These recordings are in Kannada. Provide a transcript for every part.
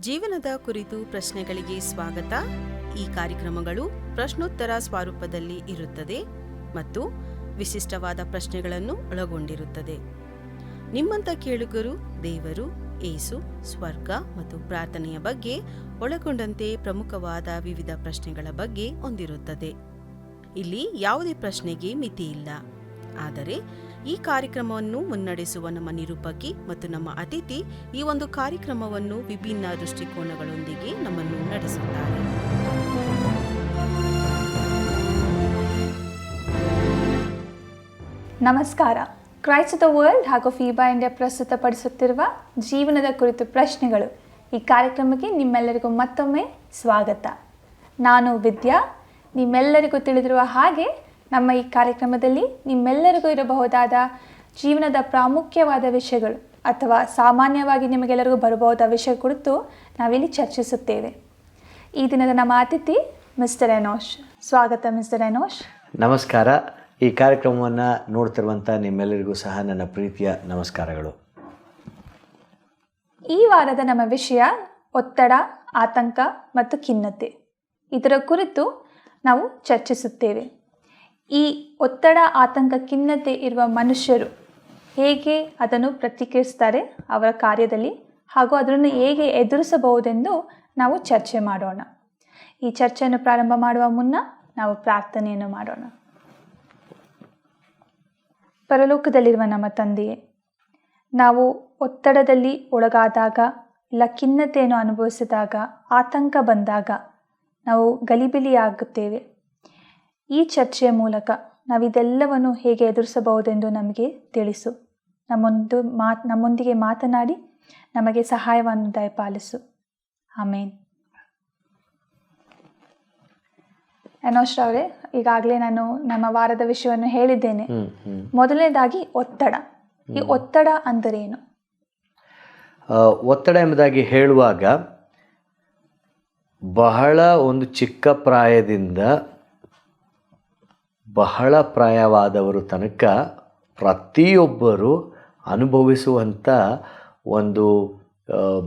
ಜೀವನದ ಕುರಿತು ಪ್ರಶ್ನೆಗಳಿಗೆ ಸ್ವಾಗತ. ಈ ಕಾರ್ಯಕ್ರಮಗಳು ಪ್ರಶ್ನೋತ್ತರ ಸ್ವರೂಪದಲ್ಲಿ ಇರುತ್ತದೆ ಮತ್ತು ವಿಶಿಷ್ಟವಾದ ಪ್ರಶ್ನೆಗಳನ್ನು ಒಳಗೊಂಡಿರುತ್ತದೆ. ನಿಮ್ಮಂಥ ಕೇಳುಗರು ದೇವರು, ಏಸು, ಸ್ವರ್ಗ ಮತ್ತು ಪ್ರಾರ್ಥನೆಯ ಬಗ್ಗೆ ಒಳಗೊಂಡಂತೆ ಪ್ರಮುಖವಾದ ವಿವಿಧ ಪ್ರಶ್ನೆಗಳ ಬಗ್ಗೆ ಹೊಂದಿರುತ್ತದೆ. ಇಲ್ಲಿ ಯಾವುದೇ ಪ್ರಶ್ನೆಗೆ ಮಿತಿ ಇಲ್ಲ. ಆದರೆ ಈ ಕಾರ್ಯಕ್ರಮವನ್ನು ಮುನ್ನಡೆಸುವ ನಮ್ಮ ನಿರೂಪಕಿ ಮತ್ತು ನಮ್ಮ ಅತಿಥಿ ಈ ಒಂದು ಕಾರ್ಯಕ್ರಮವನ್ನು ವಿಭಿನ್ನ ದೃಷ್ಟಿಕೋನಗಳೊಂದಿಗೆ ನಮ್ಮನ್ನು ನಡೆಸುತ್ತಾರೆ. ನಮಸ್ಕಾರ. ಕ್ರೈಸ್ಟ್ ದ ವರ್ಲ್ಡ್ ಹಾಗೂ ಫೀಬಾ ಇಂಡಿಯಾ ಪ್ರಸ್ತುತಪಡಿಸುತ್ತಿರುವ ಜೀವನದ ಕುರಿತು ಪ್ರಶ್ನೆಗಳು ಈ ಕಾರ್ಯಕ್ರಮಕ್ಕೆ ನಿಮ್ಮೆಲ್ಲರಿಗೂ ಮತ್ತೊಮ್ಮೆ ಸ್ವಾಗತ. ನಾನು ವಿದ್ಯಾ. ನಿಮ್ಮೆಲ್ಲರಿಗೂ ತಿಳಿದಿರುವ ಹಾಗೆ ನಮ್ಮ ಈ ಕಾರ್ಯಕ್ರಮದಲ್ಲಿ ನಿಮ್ಮೆಲ್ಲರಿಗೂ ಇರಬಹುದಾದ ಜೀವನದ ಪ್ರಾಮುಖ್ಯವಾದ ವಿಷಯಗಳು ಅಥವಾ ಸಾಮಾನ್ಯವಾಗಿ ನಿಮಗೆಲ್ಲರಿಗೂ ಬರಬಹುದಾದ ವಿಷಯ ಕುರಿತು ನಾವಿಲ್ಲಿ ಚರ್ಚಿಸುತ್ತೇವೆ. ಈ ದಿನದ ನಮ್ಮ ಅತಿಥಿ ಮಿಸ್ಟರ್ ಎನೋಷ್. ಸ್ವಾಗತ ಮಿಸ್ಟರ್ ಎನೋಷ್. ನಮಸ್ಕಾರ. ಈ ಕಾರ್ಯಕ್ರಮವನ್ನು ನೋಡ್ತಿರುವಂಥ ನಿಮ್ಮೆಲ್ಲರಿಗೂ ಸಹ ನನ್ನ ಪ್ರೀತಿಯ ನಮಸ್ಕಾರಗಳು. ಈ ವಾರದ ನಮ್ಮ ವಿಷಯ ಒತ್ತಡ, ಆತಂಕ ಮತ್ತು ಖಿನ್ನತೆ. ಇದರ ಕುರಿತು ನಾವು ಚರ್ಚಿಸುತ್ತೇವೆ. ಈ ಒತ್ತಡ, ಆತಂಕ, ಖಿನ್ನತೆ ಇರುವ ಮನುಷ್ಯರು ಹೇಗೆ ಅದನ್ನು ಪ್ರತಿಕ್ರಿಯಿಸ್ತಾರೆ ಅವರ ಕಾರ್ಯದಲ್ಲಿ ಹಾಗೂ ಅದನ್ನು ಹೇಗೆ ಎದುರಿಸಬಹುದೆಂದು ನಾವು ಚರ್ಚೆ ಮಾಡೋಣ. ಈ ಚರ್ಚೆಯನ್ನು ಪ್ರಾರಂಭ ಮಾಡುವ ಮುನ್ನ ನಾವು ಪ್ರಾರ್ಥನೆಯನ್ನು ಮಾಡೋಣ. ಪರಲೋಕದಲ್ಲಿರುವ ನಮ್ಮ ತಂದೆಯೇ, ನಾವು ಒತ್ತಡದಲ್ಲಿ ಒಳಗಾದಾಗ ಇಲ್ಲ ಖಿನ್ನತೆಯನ್ನು ಅನುಭವಿಸಿದಾಗ, ಆತಂಕ ಬಂದಾಗ ನಾವು ಗಲಿಬಿಲಿಯಾಗುತ್ತೇವೆ. ಈ ಚರ್ಚೆಯ ಮೂಲಕ ನಾವಿದೆಲ್ಲವನ್ನು ಹೇಗೆ ಎದುರಿಸಬಹುದೆಂದು ನಮಗೆ ತಿಳಿಸು. ನಮ್ಮೊಂದಿಗೆ ಮಾತನಾಡಿ ನಮಗೆ ಸಹಾಯವನ್ನು ದಯಪಾಲಿಸು. ಆಮೇನ್. ಎನೋಷ್ ಅವರೇ, ಈಗಾಗಲೇ ನಾನು ನಮ್ಮ ವಾರದ ವಿಷಯವನ್ನು ಹೇಳಿದ್ದೇನೆ. ಮೊದಲನೇದಾಗಿ ಒತ್ತಡ. ಈ ಒತ್ತಡ ಅಂದರೇನು? ಒತ್ತಡ ಎಂಬುದಾಗಿ ಹೇಳುವಾಗ ಬಹಳ ಒಂದು ಚಿಕ್ಕ ಪ್ರಾಯದಿಂದ ಬಹಳ ಪ್ರಾಯವಾದವರು ತನಕ ಪ್ರತಿಯೊಬ್ಬರು ಅನುಭವಿಸುವಂಥ ಒಂದು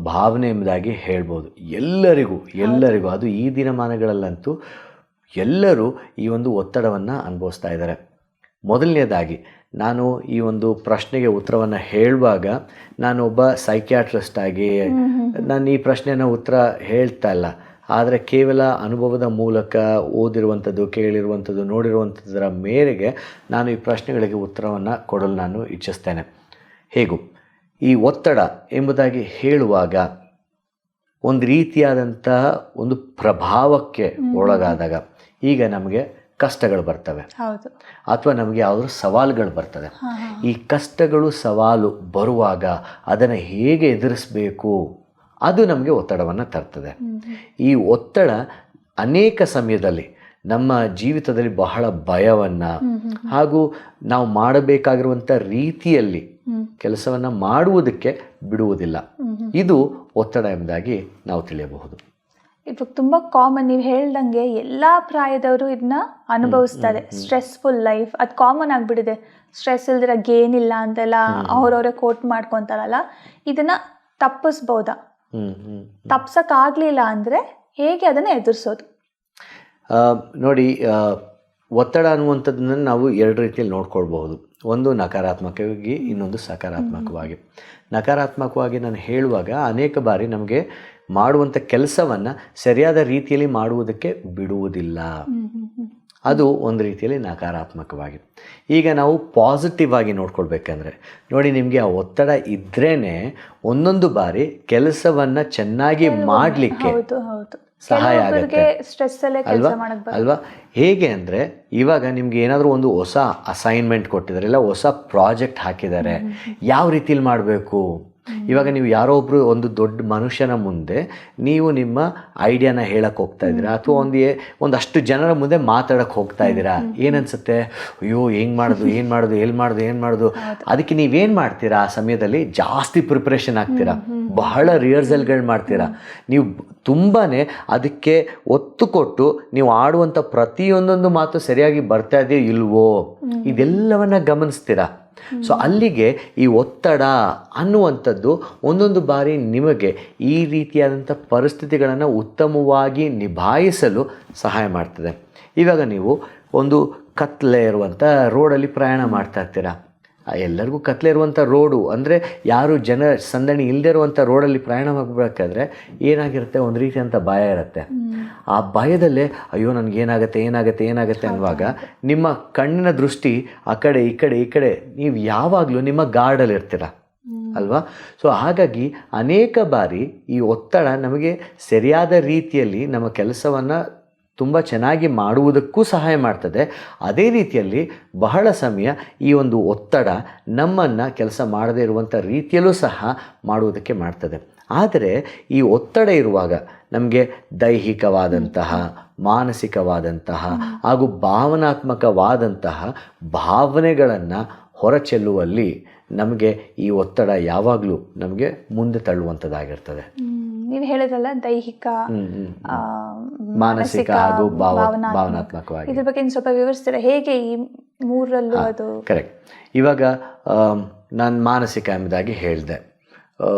ಭಾವನೆ ಎಂಬುದಾಗಿ ಹೇಳ್ಬೋದು. ಎಲ್ಲರಿಗೂ ಅದು ಈ ದಿನಮಾನಗಳಲ್ಲಂತೂ ಎಲ್ಲರೂ ಈ ಒಂದು ಒತ್ತಡವನ್ನು ಅನುಭವಿಸ್ತಾ ಇದ್ದಾರೆ. ಮೊದಲನೇದಾಗಿ ನಾನು ಈ ಒಂದು ಪ್ರಶ್ನೆಗೆ ಉತ್ತರವನ್ನು ಹೇಳುವಾಗ ನಾನೊಬ್ಬ ಸೈಕ್ಯಾಟ್ರಿಸ್ಟ್ ಆಗಿ ನಾನು ಈ ಪ್ರಶ್ನೆನ ಉತ್ತರ ಹೇಳ್ತಾ ಇಲ್ಲ. ಆದರೆ ಕೇವಲ ಅನುಭವದ ಮೂಲಕ ಓದಿರುವಂಥದ್ದು, ಕೇಳಿರುವಂಥದ್ದು, ನೋಡಿರುವಂಥದ್ದರ ಮೇರೆಗೆ ನಾನು ಈ ಪ್ರಶ್ನೆಗಳಿಗೆ ಉತ್ತರವನ್ನು ಕೊಡಲು ನಾನು ಇಚ್ಛಿಸ್ತೇನೆ. ಹೇಗೂ ಈ ಒತ್ತಡ ಎಂಬುದಾಗಿ ಹೇಳುವಾಗ ಒಂದು ರೀತಿಯಾದಂತಹ ಒಂದು ಪ್ರಭಾವಕ್ಕೆ ಒಳಗಾದಾಗ ಈಗ ನಮಗೆ ಕಷ್ಟಗಳು ಬರ್ತವೆ ಅಥವಾ ನಮಗೆ ಯಾವುದಾದ್ರು ಸವಾಲುಗಳು ಬರ್ತವೆ. ಈ ಕಷ್ಟಗಳು, ಸವಾಲು ಬರುವಾಗ ಅದನ್ನು ಹೇಗೆ ಎದುರಿಸಬೇಕು ಅದು ನಮಗೆ ಒತ್ತಡವನ್ನು ತರ್ತದೆ. ಈ ಒತ್ತಡ ಅನೇಕ ಸಮಯದಲ್ಲಿ ನಮ್ಮ ಜೀವಿತದಲ್ಲಿ ಬಹಳ ಭಯವನ್ನು ಹಾಗೂ ನಾವು ಮಾಡಬೇಕಾಗಿರುವಂಥ ರೀತಿಯಲ್ಲಿ ಕೆಲಸವನ್ನು ಮಾಡುವುದಕ್ಕೆ ಬಿಡುವುದಿಲ್ಲ. ಇದು ಒತ್ತಡ ಎಂಬುದಾಗಿ ನಾವು ತಿಳಿಯಬಹುದು. ಇವಾಗ ತುಂಬ ಕಾಮನ್, ನೀವು ಹೇಳ್ದಂಗೆ ಎಲ್ಲ ಪ್ರಾಯದವರು ಇದನ್ನ ಅನುಭವಿಸ್ತಾರೆ. ಸ್ಟ್ರೆಸ್ಫುಲ್ ಲೈಫ್ ಅದು ಕಾಮನ್ ಆಗಿಬಿಟ್ಟಿದೆ. ಸ್ಟ್ರೆಸ್ ಇಲ್ದಿರ ಗೇನಿಲ್ಲ ಅಂತೆಲ್ಲ ಅವ್ರವರೇ ಕೋಟ್ ಮಾಡ್ಕೊತಾರಲ್ಲ. ಇದನ್ನ ತಪ್ಪಿಸ್ಬೋದಾ? ತಪ್ಸಕ್ಕಾಗಲಿಲ್ಲ ಅಂದರೆ ಹೇಗೆ ಅದನ್ನು ಎದುರಿಸೋದು? ನೋಡಿ, ಒತ್ತಡ ಅನ್ನುವಂಥದ್ದನ್ನು ನಾವು ಎರಡು ರೀತಿಯಲ್ಲಿ ನೋಡ್ಕೊಳ್ಬಹುದು. ಒಂದು ನಕಾರಾತ್ಮಕವಾಗಿ, ಇನ್ನೊಂದು ಸಕಾರಾತ್ಮಕವಾಗಿ. ನಕಾರಾತ್ಮಕವಾಗಿ ನಾನು ಹೇಳುವಾಗ ಅನೇಕ ಬಾರಿ ನಮಗೆ ಮಾಡುವಂಥ ಕೆಲಸವನ್ನು ಸರಿಯಾದ ರೀತಿಯಲ್ಲಿ ಮಾಡುವುದಕ್ಕೆ ಬಿಡುವುದಿಲ್ಲ. ಅದು ಒಂದು ರೀತಿಯಲ್ಲಿ ನಕಾರಾತ್ಮಕವಾಗಿ. ಈಗ ನಾವು ಪಾಸಿಟಿವ್ ಆಗಿ ನೋಡ್ಕೊಳ್ಬೇಕಂದ್ರೆ ನೋಡಿ, ನಿಮಗೆ ಆ ಒತ್ತಡ ಇದ್ರೇ ಒಂದೊಂದು ಬಾರಿ ಕೆಲಸವನ್ನು ಚೆನ್ನಾಗಿ ಮಾಡಲಿಕ್ಕೆ ಸಹಾಯ ಆಗುತ್ತೆ ಅಲ್ವಾ? ಹೇಗೆ ಅಂದರೆ ಇವಾಗ ನಿಮ್ಗೆ ಏನಾದರೂ ಒಂದು ಹೊಸ ಅಸೈನ್ಮೆಂಟ್ ಕೊಟ್ಟಿದ್ದಾರೆ, ಇಲ್ಲ ಹೊಸ ಪ್ರಾಜೆಕ್ಟ್ ಹಾಕಿದ್ದಾರೆ, ಯಾವ ರೀತಿಯಲ್ಲಿ ಮಾಡಬೇಕು. ಇವಾಗ ನೀವು ಯಾರೋ ಒಬ್ಬರು ಒಂದು ದೊಡ್ಡ ಮನುಷ್ಯನ ಮುಂದೆ ನೀವು ನಿಮ್ಮ ಐಡಿಯಾನ ಹೇಳಕ್ಕೆ ಹೋಗ್ತಾ ಇದ್ದೀರಾ ಅಥವಾ ಒಂದಷ್ಟು ಜನರ ಮುಂದೆ ಮಾತಾಡಕ್ಕೆ ಹೋಗ್ತಾ ಇದ್ದೀರಾ. ಏನನ್ಸುತ್ತೆ? ಅಯ್ಯೋ, ಏನು ಮಾಡೋದು. ಅದಕ್ಕೆ ನೀವೇನು ಮಾಡ್ತೀರಾ? ಆ ಸಮಯದಲ್ಲಿ ಜಾಸ್ತಿ ಪ್ರಿಪ್ರೇಷನ್ ಆಗ್ತೀರಾ, ಬಹಳ ರಿಹರ್ಸಲ್ಗಳು ಮಾಡ್ತೀರಾ. ನೀವು ತುಂಬಾ ಅದಕ್ಕೆ ಒತ್ತು ಕೊಟ್ಟು ನೀವು ಆಡುವಂಥ ಪ್ರತಿಯೊಂದೊಂದು ಮಾತು ಸರಿಯಾಗಿ ಬರ್ತಾ ಇದೆಯೋ ಇಲ್ವೋ ಇದೆಲ್ಲವನ್ನ ಗಮನಿಸ್ತೀರಾ. ಸೊ ಅಲ್ಲಿಗೆ ಈ ಒತ್ತಡ ಅನ್ನುವಂಥದ್ದು ಒಂದೊಂದು ಬಾರಿ ನಿಮಗೆ ಈ ರೀತಿಯಾದಂಥ ಪರಿಸ್ಥಿತಿಗಳನ್ನು ಉತ್ತಮವಾಗಿ ನಿಭಾಯಿಸಲು ಸಹಾಯ ಮಾಡ್ತದೆ. ಇವಾಗ ನೀವು ಒಂದು ಕತ್ಲೆ ಇರುವಂಥ ರೋಡಲ್ಲಿ ಪ್ರಯಾಣ ಮಾಡ್ತಾ ಇರ್ತೀರ. ಎಲ್ಲರಿಗೂ ಕತ್ಲೆ ಇರುವಂಥ ರೋಡು ಅಂದರೆ ಯಾರು ಜನ ಸಂದಣಿ ಇಲ್ಲದೆ ಇರುವಂಥ ರೋಡಲ್ಲಿ ಪ್ರಯಾಣ ಮಾಡಬೇಕಾದ್ರೆ ಏನಾಗಿರುತ್ತೆ, ಒಂದು ರೀತಿಯಂಥ ಭಯ ಇರುತ್ತೆ. ಆ ಭಯದಲ್ಲೇ ಅಯ್ಯೋ ನನಗೇನಾಗತ್ತೆ ಏನಾಗುತ್ತೆ ಏನಾಗುತ್ತೆ ಅನ್ನುವಾಗ ನಿಮ್ಮ ಕಣ್ಣಿನ ದೃಷ್ಟಿ ಆ ಕಡೆ ಈ ಕಡೆ ನೀವು ಯಾವಾಗಲೂ ನಿಮ್ಮ ಗಾರ್ಡಲ್ಲಿ ಇರ್ತೀರ ಅಲ್ವಾ. ಸೊ ಹಾಗಾಗಿ ಅನೇಕ ಬಾರಿ ಈ ಒತ್ತಡ ನಮಗೆ ಸರಿಯಾದ ರೀತಿಯಲ್ಲಿ ನಮ್ಮ ಕೆಲಸವನ್ನು ತುಂಬ ಚೆನ್ನಾಗಿ ಮಾಡುವುದಕ್ಕೂ ಸಹಾಯ ಮಾಡ್ತದೆ. ಅದೇ ರೀತಿಯಲ್ಲಿ ಬಹಳ ಸಮಯ ಈ ಒಂದು ಒತ್ತಡ ನಮ್ಮನ್ನು ಕೆಲಸ ಮಾಡದೇ ಇರುವಂಥ ರೀತಿಯಲ್ಲೂ ಸಹ ಮಾಡುವುದಕ್ಕೆ ಮಾಡ್ತದೆ. ಆದರೆ ಈ ಒತ್ತಡ ಇರುವಾಗ ನಮಗೆ ದೈಹಿಕವಾದಂತಹ, ಮಾನಸಿಕವಾದಂತಹ ಹಾಗೂ ಭಾವನಾತ್ಮಕವಾದಂತಹ ಭಾವನೆಗಳನ್ನು ಹೊರಚೆಲ್ಲುವಲ್ಲಿ ನಮಗೆ ಈ ಒತ್ತಡ ಯಾವಾಗಲೂ ನಮಗೆ ಮುಂದೆ ತಳ್ಳುವಂಥದ್ದಾಗಿರ್ತದೆ. ನೀವು ಹೇಳಿದ್ರಲ್ಲ ದೈಹಿಕ, ಮಾನಸಿಕ ಹಾಗೂ ಭಾವನಾತ್ಮಕವಾಗಿ, ಇದ್ರ ಬಗ್ಗೆ ಸ್ವಲ್ಪ ವಿವರಿಸ್ತೀರಾ? ಹೇಗೆ ಈ ಮೂರರಲ್ಲೂ ಅದು? ಕರೆಕ್ಟ್. ಇವಾಗ ನಾನು ಮಾನಸಿಕ ಎಂಬುದಾಗಿ ಹೇಳಿದೆ.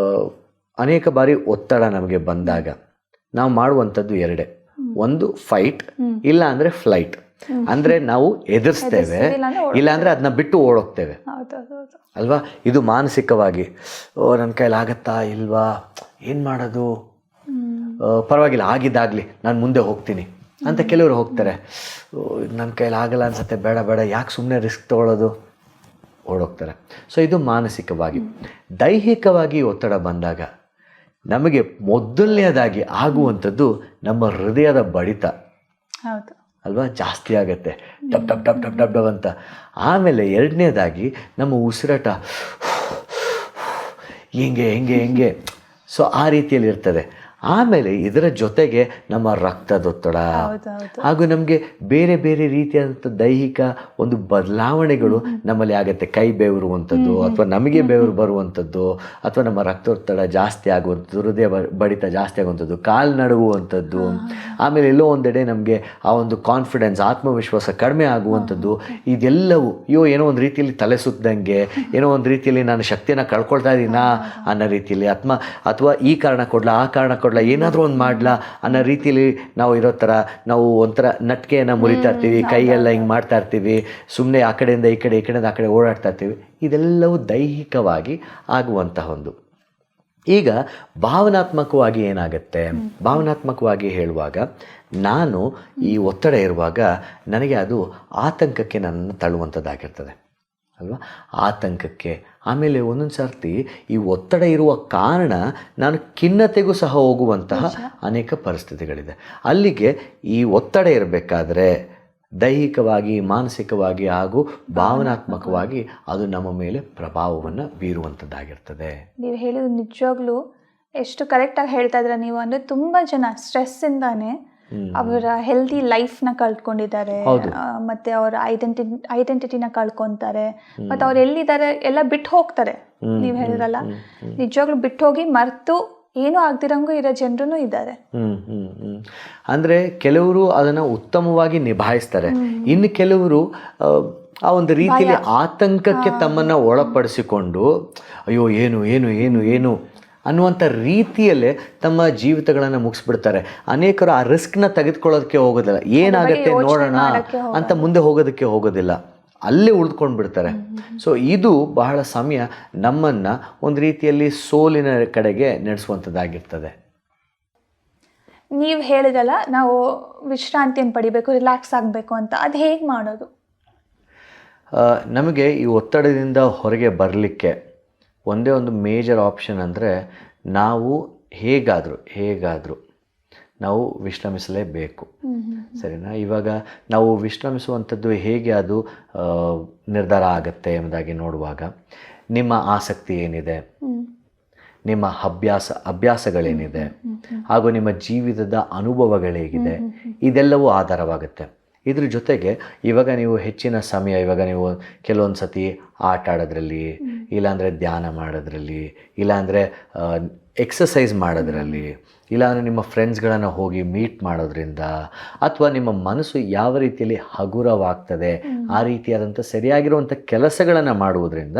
ಅನೇಕ ಬಾರಿ ಒತ್ತಡ ನಮಗೆ ಬಂದಾಗ ನಾವು ಮಾಡುವಂಥದ್ದು ಎರಡೇ. ಒಂದು ಫೈಟ್, ಇಲ್ಲ ಅಂದರೆ ಫ್ಲೈಟ್. ಅಂದರೆ ನಾವು ಎದುರಿಸ್ತೇವೆ, ಇಲ್ಲಾಂದರೆ ಅದನ್ನ ಬಿಟ್ಟು ಓಡೋಗ್ತೇವೆ ಅಲ್ವಾ. ಇದು ಮಾನಸಿಕವಾಗಿ ನನ್ನ ಕೈಲಾಗತ್ತಾ ಇಲ್ವಾ, ಏನು ಮಾಡೋದು, ಪರವಾಗಿಲ್ಲ ಆಗಿದ್ದಾಗಲಿ ನಾನು ಮುಂದೆ ಹೋಗ್ತೀನಿ ಅಂತ ಕೆಲವರು ಹೋಗ್ತಾರೆ. ನನ್ನ ಕೈಲಾಗಲ್ಲ ಅನ್ಸುತ್ತೆ, ಬೇಡ ಬೇಡ ಯಾಕೆ ಸುಮ್ಮನೆ ರಿಸ್ಕ್ ತೊಗೊಳ್ಳೋದು, ಓಡೋಗ್ತಾರೆ. ಸೊ ಇದು ಮಾನಸಿಕವಾಗಿ. ದೈಹಿಕವಾಗಿ ಒತ್ತಡ ಬಂದಾಗ ನಮಗೆ ಮೊದಲನೇದಾಗಿ ಆಗುವಂಥದ್ದು ನಮ್ಮ ಹೃದಯದ ಬಡಿತ ಅಲ್ವಾ, ಜಾಸ್ತಿ ಆಗುತ್ತೆ, dub dub dub dub dub dub ಅಂತ. ಆಮೇಲೆ ಎರಡನೇದಾಗಿ ನಮ್ಮ ಉಸಿರಾಟ ಹೆಂಗೆ ಸೊ ಆ ರೀತಿಯಲ್ಲಿ ಇರ್ತದೆ. ಆಮೇಲೆ ಇದರ ಜೊತೆಗೆ ನಮ್ಮ ರಕ್ತದೊತ್ತಡ ಹಾಗೂ ನಮಗೆ ಬೇರೆ ಬೇರೆ ರೀತಿಯಾದಂಥ ದೈಹಿಕ ಒಂದು ಬದಲಾವಣೆಗಳು ನಮ್ಮಲ್ಲಿ ಆಗುತ್ತೆ. ಕೈ ಬೆವರುವಂಥದ್ದು ಅಥವಾ ನಮಗೆ ಬೆವರು ಬರುವಂಥದ್ದು ಅಥವಾ ನಮ್ಮ ರಕ್ತದೊತ್ತಡ ಜಾಸ್ತಿ ಆಗುವಂಥದ್ದು, ಹೃದಯ ಬಡಿತ ಜಾಸ್ತಿ ಆಗುವಂಥದ್ದು, ಕಾಲು ನಡುಗುವಂಥದ್ದು. ಆಮೇಲೆ ಎಲ್ಲೋ ಒಂದೆಡೆ ನಮಗೆ ಆ ಒಂದು ಕಾನ್ಫಿಡೆನ್ಸ್, ಆತ್ಮವಿಶ್ವಾಸ ಕಡಿಮೆ ಆಗುವಂಥದ್ದು. ಇದೆಲ್ಲವೂ ಏನೋ ಒಂದು ರೀತಿಯಲ್ಲಿ ತಲೆ ಸುತ್ತದಂಗೆ, ಏನೋ ಒಂದು ರೀತಿಯಲ್ಲಿ ನಾನು ಶಕ್ತಿಯನ್ನು ಕಳ್ಕೊಳ್ತಾ ಇದ್ದೀನಾ ಅನ್ನೋ ರೀತಿಯಲ್ಲಿ, ಅಥವಾ ಈ ಕಾರಣ ಕೊಡಲ ಆ ಕಾರಣ ಕೊಡಲ, ಏನಾದರೂ ಒಂದು ಮಾಡಲ ಅನ್ನೋ ರೀತಿಯಲ್ಲಿ ನಾವು ಇರೋ ಥರ ನಾವು ಒಂಥರ ನಟಿಕೆಯನ್ನು ಮುರಿತಾ ಇರ್ತೀವಿ, ಕೈಯೆಲ್ಲ ಹಿಂಗೆ ಮಾಡ್ತಾ ಇರ್ತೀವಿ, ಸುಮ್ಮನೆ ಆ ಕಡೆಯಿಂದ ಈ ಕಡೆಯಿಂದ ಆ ಕಡೆ ಓಡಾಡ್ತಾ ಇರ್ತೀವಿ. ಇದೆಲ್ಲವೂ ದೈಹಿಕವಾಗಿ ಆಗುವಂತಹ ಒಂದು. ಈಗ ಭಾವನಾತ್ಮಕವಾಗಿ ಏನಾಗುತ್ತೆ, ಭಾವನಾತ್ಮಕವಾಗಿ ಹೇಳುವಾಗ ನಾನು ಈ ಒತ್ತಡ ಇರುವಾಗ ನನಗೆ ಅದು ಆತಂಕಕ್ಕೆ ನನ್ನನ್ನು ತಳ್ಳುವಂಥದ್ದಾಗಿರ್ತದೆ ಅಲ್ವಾ, ಆತಂಕಕ್ಕೆ. ಆಮೇಲೆ ಒಂದೊಂದು ಸರ್ತಿ ಈ ಒತ್ತಡ ಇರುವ ಕಾರಣ ನಾನು ಖಿನ್ನತೆಗೂ ಸಹ ಹೋಗುವಂತಹ ಅನೇಕ ಪರಿಸ್ಥಿತಿಗಳಿದೆ. ಅಲ್ಲಿಗೆ ಈ ಒತ್ತಡ ಇರಬೇಕಾದ್ರೆ ದೈಹಿಕವಾಗಿ, ಮಾನಸಿಕವಾಗಿ ಹಾಗೂ ಭಾವನಾತ್ಮಕವಾಗಿ ಅದು ನಮ್ಮ ಮೇಲೆ ಪ್ರಭಾವವನ್ನು ಬೀರುವಂಥದ್ದಾಗಿರ್ತದೆ. ನೀವು ಹೇಳಿದ ನಿಜವಾಗ್ಲೂ ಎಷ್ಟು ಕರೆಕ್ಟಾಗಿ ಹೇಳ್ತಾ ಇದ್ದೀರಾ ನೀವು. ಅಂದರೆ ತುಂಬ ಜನ ಸ್ಟ್ರೆಸ್ಸಿಂದಾನೇ ಅವರ ಹೆಲ್ದಿ ಲೈಫ್ನ ಕಳ್ಕೊಂಡಿದ್ದಾರೆ, ಮತ್ತೆ ಅವರ ಐಡೆಂಟಿಟಿನ ಕಳ್ಕೊತಾರೆ, ಮತ್ತು ಅವ್ರು ಎಲ್ಲಿದ್ದಾರೆ ಎಲ್ಲ ಬಿಟ್ಟು ಹೋಗ್ತಾರೆ. ನೀವು ಹೇಳಿದ್ರಲ್ಲ, ನಿಜವಾಗ್ಲೂ ಬಿಟ್ಟು ಹೋಗಿ ಮರೆತು ಏನೂ ಆಗ್ದಿರಂಗೂ ಇರೋ ಜನರೂ ಇದ್ದಾರೆ. ಅಂದರೆ ಕೆಲವರು ಅದನ್ನು ಉತ್ತಮವಾಗಿ ನಿಭಾಯಿಸ್ತಾರೆ, ಇನ್ನು ಕೆಲವರು ಆ ಒಂದು ರೀತಿಯಲ್ಲಿ ಆತಂಕಕ್ಕೆ ತಮ್ಮನ್ನು ಒಳಪಡಿಸಿಕೊಂಡು ಅಯ್ಯೋ ಏನು ಏನು ಏನು ಏನು ಅನ್ನುವಂಥ ರೀತಿಯಲ್ಲೇ ತಮ್ಮ ಜೀವಿತಗಳನ್ನು ಮುಗಿಸ್ಬಿಡ್ತಾರೆ. ಅನೇಕರು ಆ ರಿಸ್ಕ್ನ ತೆಗೆದುಕೊಳ್ಳೋದಕ್ಕೆ ಹೋಗೋದಿಲ್ಲ, ಏನಾಗುತ್ತೆ ನೋಡೋಣ ಅಂತ ಮುಂದೆ ಹೋಗೋದಕ್ಕೆ ಹೋಗೋದಿಲ್ಲ, ಅಲ್ಲೇ ಉಳಿದುಕೊಂಡು ಬಿಡ್ತಾರೆ. ಸೊ ಇದು ಬಹಳ ಸಮಯ ನಮ್ಮನ್ನು ಒಂದು ರೀತಿಯಲ್ಲಿ ಸೋಲಿನ ಕಡೆಗೆ ನಡೆಸುವಂಥದ್ದಾಗಿರ್ತದೆ. ನೀವು ಹೇಳಿದಲ್ಲ, ನಾವು ವಿಶ್ರಾಂತಿಯನ್ನು ಪಡಿಬೇಕು, ರಿಲ್ಯಾಕ್ಸ್ ಆಗಬೇಕು ಅಂತ, ಅದು ಹೇಗೆ ಮಾಡೋದು? ನಮಗೆ ಈ ಒತ್ತಡದಿಂದ ಹೊರಗೆ ಬರಲಿಕ್ಕೆ ಒಂದೇ ಒಂದು ಮೇಜರ್ ಆಪ್ಷನ್ ಅಂದರೆ ನಾವು ಹೇಗಾದರೂ ನಾವು ವಿಶ್ರಮಿಸಲೇಬೇಕು. ಸರಿನಾ? ಇವಾಗ ನಾವು ವಿಶ್ರಮಿಸುವಂಥದ್ದು ಹೇಗೆ ಅದು ನಿರ್ಧಾರ ಆಗುತ್ತೆ ಎಂಬುದಾಗಿ ನೋಡುವಾಗ ನಿಮ್ಮ ಆಸಕ್ತಿ ಏನಿದೆ, ನಿಮ್ಮ ಅಭ್ಯಾಸಗಳೇನಿದೆ ಹಾಗೂ ನಿಮ್ಮ ಜೀವಿತದ ಅನುಭವಗಳೇಗಿದೆ, ಇದೆಲ್ಲವೂ ಆಧಾರವಾಗುತ್ತೆ. ಇದ್ರ ಜೊತೆಗೆ ಇವಾಗ ನೀವು ಹೆಚ್ಚಿನ ಸಮಯ ಇವಾಗ ನೀವು ಕೆಲವೊಂದು ಸತಿ ಆಟ ಆಡೋದ್ರಲ್ಲಿ, ಇಲ್ಲಾಂದರೆ ಧ್ಯಾನ ಮಾಡೋದ್ರಲ್ಲಿ, ಇಲ್ಲಾಂದರೆ ಎಕ್ಸಸೈಸ್ ಮಾಡೋದ್ರಲ್ಲಿ, ಇಲ್ಲಾಂದರೆ ನಿಮ್ಮ ಫ್ರೆಂಡ್ಸ್ಗಳನ್ನು ಹೋಗಿ ಮೀಟ್ ಮಾಡೋದ್ರಿಂದ, ಅಥವಾ ನಿಮ್ಮ ಮನಸ್ಸು ಯಾವ ರೀತಿಯಲ್ಲಿ ಹಗುರವಾಗ್ತದೆ ಆ ರೀತಿಯಾದಂಥ ಸರಿಯಾಗಿರುವಂಥ ಕೆಲಸಗಳನ್ನು ಮಾಡುವುದರಿಂದ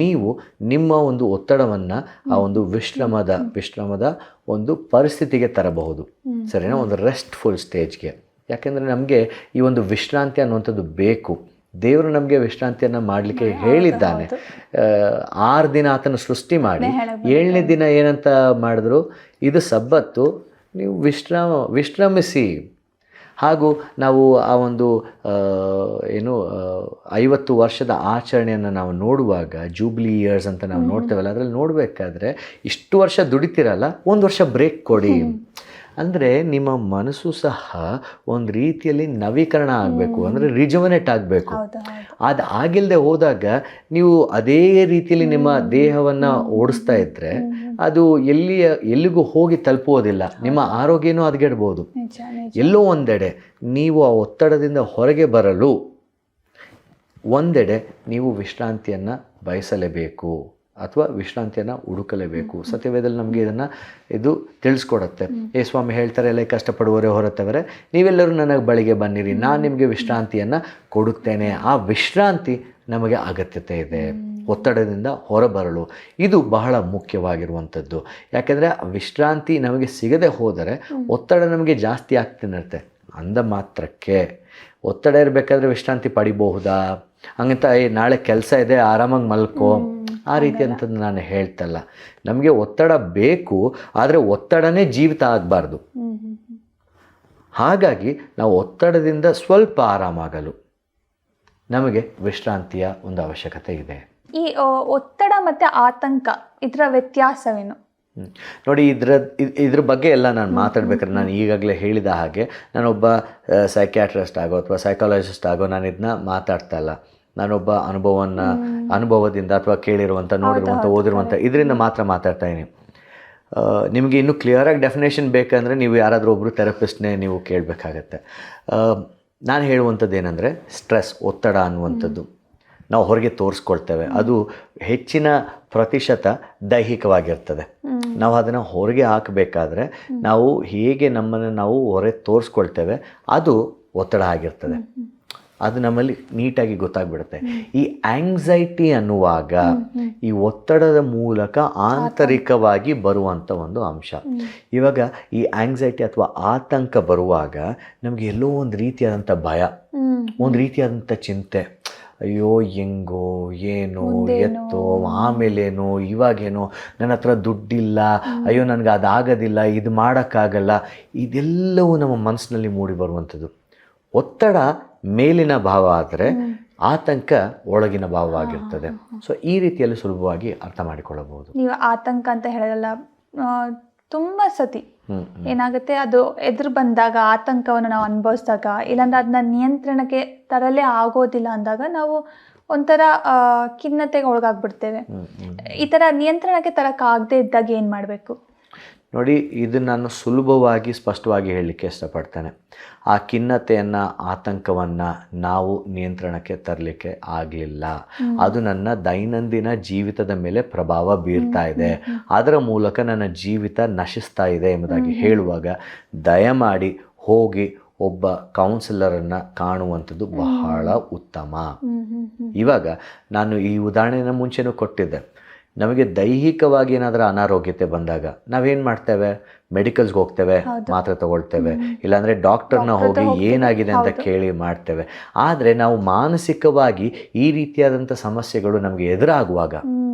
ನೀವು ನಿಮ್ಮ ಒಂದು ಒತ್ತಡವನ್ನು ಆ ಒಂದು ವಿಶ್ರಮದ ಒಂದು ಪರಿಸ್ಥಿತಿಗೆ ತರಬಹುದು. ಸರಿನಾ? ಒಂದು ರೆಸ್ಟ್ಫುಲ್ ಸ್ಟೇಜ್ಗೆ. ಯಾಕೆಂದರೆ ನಮಗೆ ಈ ಒಂದು ವಿಶ್ರಾಂತಿ ಅನ್ನುವಂಥದ್ದು ಬೇಕು. ದೇವರು ನಮಗೆ ವಿಶ್ರಾಂತಿಯನ್ನು ಮಾಡಲಿಕ್ಕೆ ಹೇಳಿದ್ದಾನೆ. 6 ದಿನ ಆತನ ಸೃಷ್ಟಿ ಮಾಡಿ 7ನೇ ದಿನ ಏನಂತ ಮಾಡಿದ್ರು, ಇದು ಸಬ್ಬತ್ತು, ನೀವು ವಿಶ್ರಮಿಸಿ. ಹಾಗೂ ನಾವು ಆ ಒಂದು 50 ವರ್ಷದ ಆಚರಣೆಯನ್ನು ನಾವು ನೋಡುವಾಗ, ಜೂಬ್ಲಿ ಇಯರ್ಸ್ ಅಂತ ನಾವು ನೋಡ್ತೇವಲ್ಲ, ಅದರಲ್ಲಿ ನೋಡಬೇಕಾದ್ರೆ ಇಷ್ಟು ವರ್ಷ ದುಡಿತಿರಲ್ಲ, 1 ವರ್ಷ ಬ್ರೇಕ್ ಕೊಡಿ. ಅಂದರೆ ನಿಮ್ಮ ಮನಸ್ಸು ಸಹ ಒಂದು ರೀತಿಯಲ್ಲಿ ನವೀಕರಣ ಆಗಬೇಕು, ಅಂದರೆ ರಿಜುವನೇಟ್ ಆಗಬೇಕು. ಅದು ಆಗಿಲ್ಲದೆ ಹೋದಾಗ ನೀವು ಅದೇ ರೀತಿಯಲ್ಲಿ ನಿಮ್ಮ ದೇಹವನ್ನು ಓಡಿಸ್ತಾ ಇದ್ದರೆ ಅದು ಎಲ್ಲಿಗೂ ಹೋಗಿ ತಲುಪುವುದಿಲ್ಲ. ನಿಮ್ಮ ಆರೋಗ್ಯನೂ ಹದಗೆಡ್ಬೋದು. ಎಲ್ಲೋ ಒಂದೆಡೆ ನೀವು ಆ ಒತ್ತಡದಿಂದ ಹೊರಗೆ ಬರಲು ಒಂದೆಡೆ ನೀವು ವಿಶ್ರಾಂತಿಯನ್ನು ಬಯಸಲೇಬೇಕು ಅಥವಾ ವಿಶ್ರಾಂತಿಯನ್ನು ಹುಡುಕಲೇಬೇಕು. ಸತ್ಯವೇದದಲ್ಲಿ ನಮಗೆ ಇದು ತಿಳಿಸ್ಕೊಡುತ್ತೆ. ಸ್ವಾಮಿ ಹೇಳ್ತಾರೆ, ಎಲ್ಲ ಕಷ್ಟಪಡುವವರೇ ಹೊರತವರೆ ನೀವೆಲ್ಲರೂ ನನಗೆ ಬಳಿಗೆ ಬನ್ನಿರಿ, ನಾನು ನಿಮಗೆ ವಿಶ್ರಾಂತಿಯನ್ನು ಕೊಡುತ್ತೇನೆ. ಆ ವಿಶ್ರಾಂತಿ ನಮಗೆ ಅಗತ್ಯತೆ ಇದೆ ಒತ್ತಡದಿಂದ ಹೊರಬರಲು. ಇದು ಬಹಳ ಮುಖ್ಯವಾಗಿರುವಂಥದ್ದು. ಯಾಕೆಂದರೆ ವಿಶ್ರಾಂತಿ ನಮಗೆ ಸಿಗದೆ ಹೋದರೆ ಒತ್ತಡ ನಮಗೆ ಜಾಸ್ತಿ ಆಗ್ತಿರುತ್ತೆ. ಅಂದ ಮಾತ್ರಕ್ಕೆ ಒತ್ತಡ ಇರಬೇಕಾದ್ರೆ ವಿಶ್ರಾಂತಿ ಪಡಿಬಹುದಾ? ಹಂಗಂತ ನಾಳೆ ಕೆಲಸ ಇದೆ ಆರಾಮಾಗಿ ಮಲ್ಕೋ, ಆ ರೀತಿ ಅಂತಂದು ನಾನು ಹೇಳ್ತಲ್ಲ. ನಮಗೆ ಒತ್ತಡ ಬೇಕು, ಆದರೆ ಒತ್ತಡನೇ ಜೀವಿತ ಆಗಬಾರ್ದು. ಹಾಗಾಗಿ ನಾವು ಒತ್ತಡದಿಂದ ಸ್ವಲ್ಪ ಆರಾಮಾಗಲು ನಮಗೆ ವಿಶ್ರಾಂತಿಯ ಒಂದು ಅವಶ್ಯಕತೆ ಇದೆ. ಈ ಒತ್ತಡ ಮತ್ತು ಆತಂಕ ಇದರ ವ್ಯತ್ಯಾಸವೇನು? ನೋಡಿ, ಇದ್ರ ಬಗ್ಗೆ ಎಲ್ಲ ನಾನು ಮಾತಾಡ್ಬೇಕಾದ್ರೆ ನಾನು ಈಗಾಗಲೇ ಹೇಳಿದ ಹಾಗೆ ನಾನೊಬ್ಬ ಸೈಕ್ಯಾಟ್ರಿಸ್ಟ್ ಆಗೋ ಅಥವಾ ಸೈಕಾಲಜಿಸ್ಟ್ ಆಗೋ ನಾನು ಇದನ್ನ ಮಾತಾಡ್ತಾ ಇಲ್ಲ. ನಾನೊಬ್ಬ ಅನುಭವದಿಂದ ಅಥವಾ ಕೇಳಿರುವಂಥ, ನೋಡಿರುವಂಥ, ಓದಿರುವಂಥ ಇದರಿಂದ ಮಾತ್ರ ಮಾತಾಡ್ತಾ ಇದ್ದೀನಿ. ನಿಮಗೆ ಇನ್ನೂ ಕ್ಲಿಯರಾಗಿ ಡೆಫಿನೇಷನ್ ಬೇಕಂದರೆ ನೀವು ಯಾರಾದರೂ ಒಬ್ಬರು ಥೆರಪಿಸ್ಟ್ನೇ ನೀವು ಕೇಳಬೇಕಾಗತ್ತೆ. ನಾನು ಹೇಳುವಂಥದ್ದು ಏನಂದರೆ, ಸ್ಟ್ರೆಸ್, ಒತ್ತಡ ಅನ್ನುವಂಥದ್ದು ನಾವು ಹೊರಗೆ ತೋರಿಸ್ಕೊಳ್ತೇವೆ. ಅದು ಹೆಚ್ಚಿನ ಪ್ರತಿಶತ ದೈಹಿಕವಾಗಿರ್ತದೆ. ನಾವು ಅದನ್ನು ಹೊರಗೆ ಹಾಕಬೇಕಾದ್ರೆ ನಾವು ಹೇಗೆ ನಮ್ಮನ್ನು ನಾವು ಹೊರಗೆ ತೋರಿಸ್ಕೊಳ್ತೇವೆ ಅದು ಒತ್ತಡ ಆಗಿರ್ತದೆ. ಅದು ನಮ್ಮಲ್ಲಿ ನೀಟಾಗಿ ಗೊತ್ತಾಗ್ಬಿಡುತ್ತೆ. ಈ ಆಂಗ್ಸೈಟಿ ಅನ್ನುವಾಗ ಈ ಒತ್ತಡದ ಮೂಲಕ ಆಂತರಿಕವಾಗಿ ಬರುವಂಥ ಒಂದು ಅಂಶ. ಇವಾಗ ಈ ಆಂಗ್ಸೈಟಿ ಅಥವಾ ಆತಂಕ ಬರುವಾಗ ನಮಗೆ ಎಲ್ಲೋ ಒಂದು ರೀತಿಯಾದಂಥ ಭಯ, ಒಂದು ರೀತಿಯಾದಂಥ ಚಿಂತೆ. ಅಯ್ಯೋ ಹೆಂಗೋ ಏನೋ ಎತ್ತೋ ಆಮೇಲೇನೋ ಇವಾಗೇನೋ, ನನ್ನ ಹತ್ರ ದುಡ್ಡಿಲ್ಲ, ಅಯ್ಯೋ ನನಗೆ ಅದಾಗೋದಿಲ್ಲ, ಇದು ಮಾಡೋಕ್ಕಾಗಲ್ಲ, ಇದೆಲ್ಲವೂ ನಮ್ಮ ಮನಸ್ಸಿನಲ್ಲಿ ಮೂಡಿ ಬರುವಂಥದ್ದು. ಒತ್ತಡ ಮೇಲಿನ ಭಾವ ಆದರೆ ಆತಂಕ ಒಳಗಿನ ಭಾವವಾಗಿರ್ತದೆ. ಸೊ ಈ ರೀತಿಯಲ್ಲಿ ಸುಲಭವಾಗಿ ಅರ್ಥ ಮಾಡಿಕೊಳ್ಳಬಹುದು. ನೀವು ಆತಂಕ ಅಂತ ಹೇಳೋದಲ್ಲ, ತುಂಬ ಸತಿ ಏನಾಗುತ್ತೆ, ಅದು ಎದುರು ಬಂದಾಗ ಆತಂಕವನ್ನು ನಾವು ಅನುಭವಿಸಿದಾಗ, ಇಲ್ಲಾಂದ್ರೆ ಅದನ್ನ ನಿಯಂತ್ರಣಕ್ಕೆ ತರಲೇ ಆಗೋದಿಲ್ಲ ಅಂದಾಗ ನಾವು ಒಂಥರ ಖಿನ್ನತೆಗೆ ಒಳಗಾಗ್ಬಿಡ್ತೇವೆ. ಈ ಥರ ನಿಯಂತ್ರಣಕ್ಕೆ ತರಕ್ಕಾಗದೇ ಇದ್ದಾಗ ಏನು ಮಾಡಬೇಕು? ನೋಡಿ, ಇದನ್ನು ನಾನು ಸುಲಭವಾಗಿ ಸ್ಪಷ್ಟವಾಗಿ ಹೇಳಲಿಕ್ಕೆ ಇಷ್ಟಪಡ್ತೇನೆ. ಆ ಖಿನ್ನತೆಯನ್ನು, ಆತಂಕವನ್ನು ನಾವು ನಿಯಂತ್ರಣಕ್ಕೆ ತರಲಿಕ್ಕೆ ಆಗಲಿಲ್ಲ. ಅದು ನನ್ನ ದೈನಂದಿನ ಜೀವಿತದ ಮೇಲೆ ಪ್ರಭಾವ ಬೀರ್ತಾ ಇದೆ, ಅದರ ಮೂಲಕ ನನ್ನ ಜೀವಿತ ನಶಿಸ್ತಾ ಇದೆ ಎಂಬುದಾಗಿ ಹೇಳುವಾಗ ದಯಮಾಡಿ ಹೋಗಿ ಒಬ್ಬ ಕೌನ್ಸಿಲರನ್ನು ಕಾಣುವಂಥದ್ದು ಬಹಳ ಉತ್ತಮ. ಇವಾಗ ನಾನು ಈ ಉದಾಹರಣೆನ ಮುಂಚೆನೂ ಕೊಟ್ಟಿದ್ದೆ. ನಮಗೆ ದೈಹಿಕವಾಗಿ ಏನಾದರೂ ಅನಾರೋಗ್ಯತೆ ಬಂದಾಗ ನಾವೇನು ಮಾಡ್ತೇವೆ? ಮೆಡಿಕಲ್ಸ್ಗೆ ಹೋಗ್ತೇವೆ, ಮಾತ್ರೆ ತಗೊಳ್ತೇವೆ, ಇಲ್ಲಾಂದರೆ ಡಾಕ್ಟರ್ನ ಹೋಗಿ ಏನಾಗಿದೆ ಅಂತ ಕೇಳಿ ಮಾಡ್ತೇವೆ. ಆದರೆ ನಾವು ಮಾನಸಿಕವಾಗಿ ಈ ರೀತಿಯಾದಂಥ ಸಮಸ್ಯೆಗಳು ನಮಗೆ ಎದುರಾಗುವಾಗ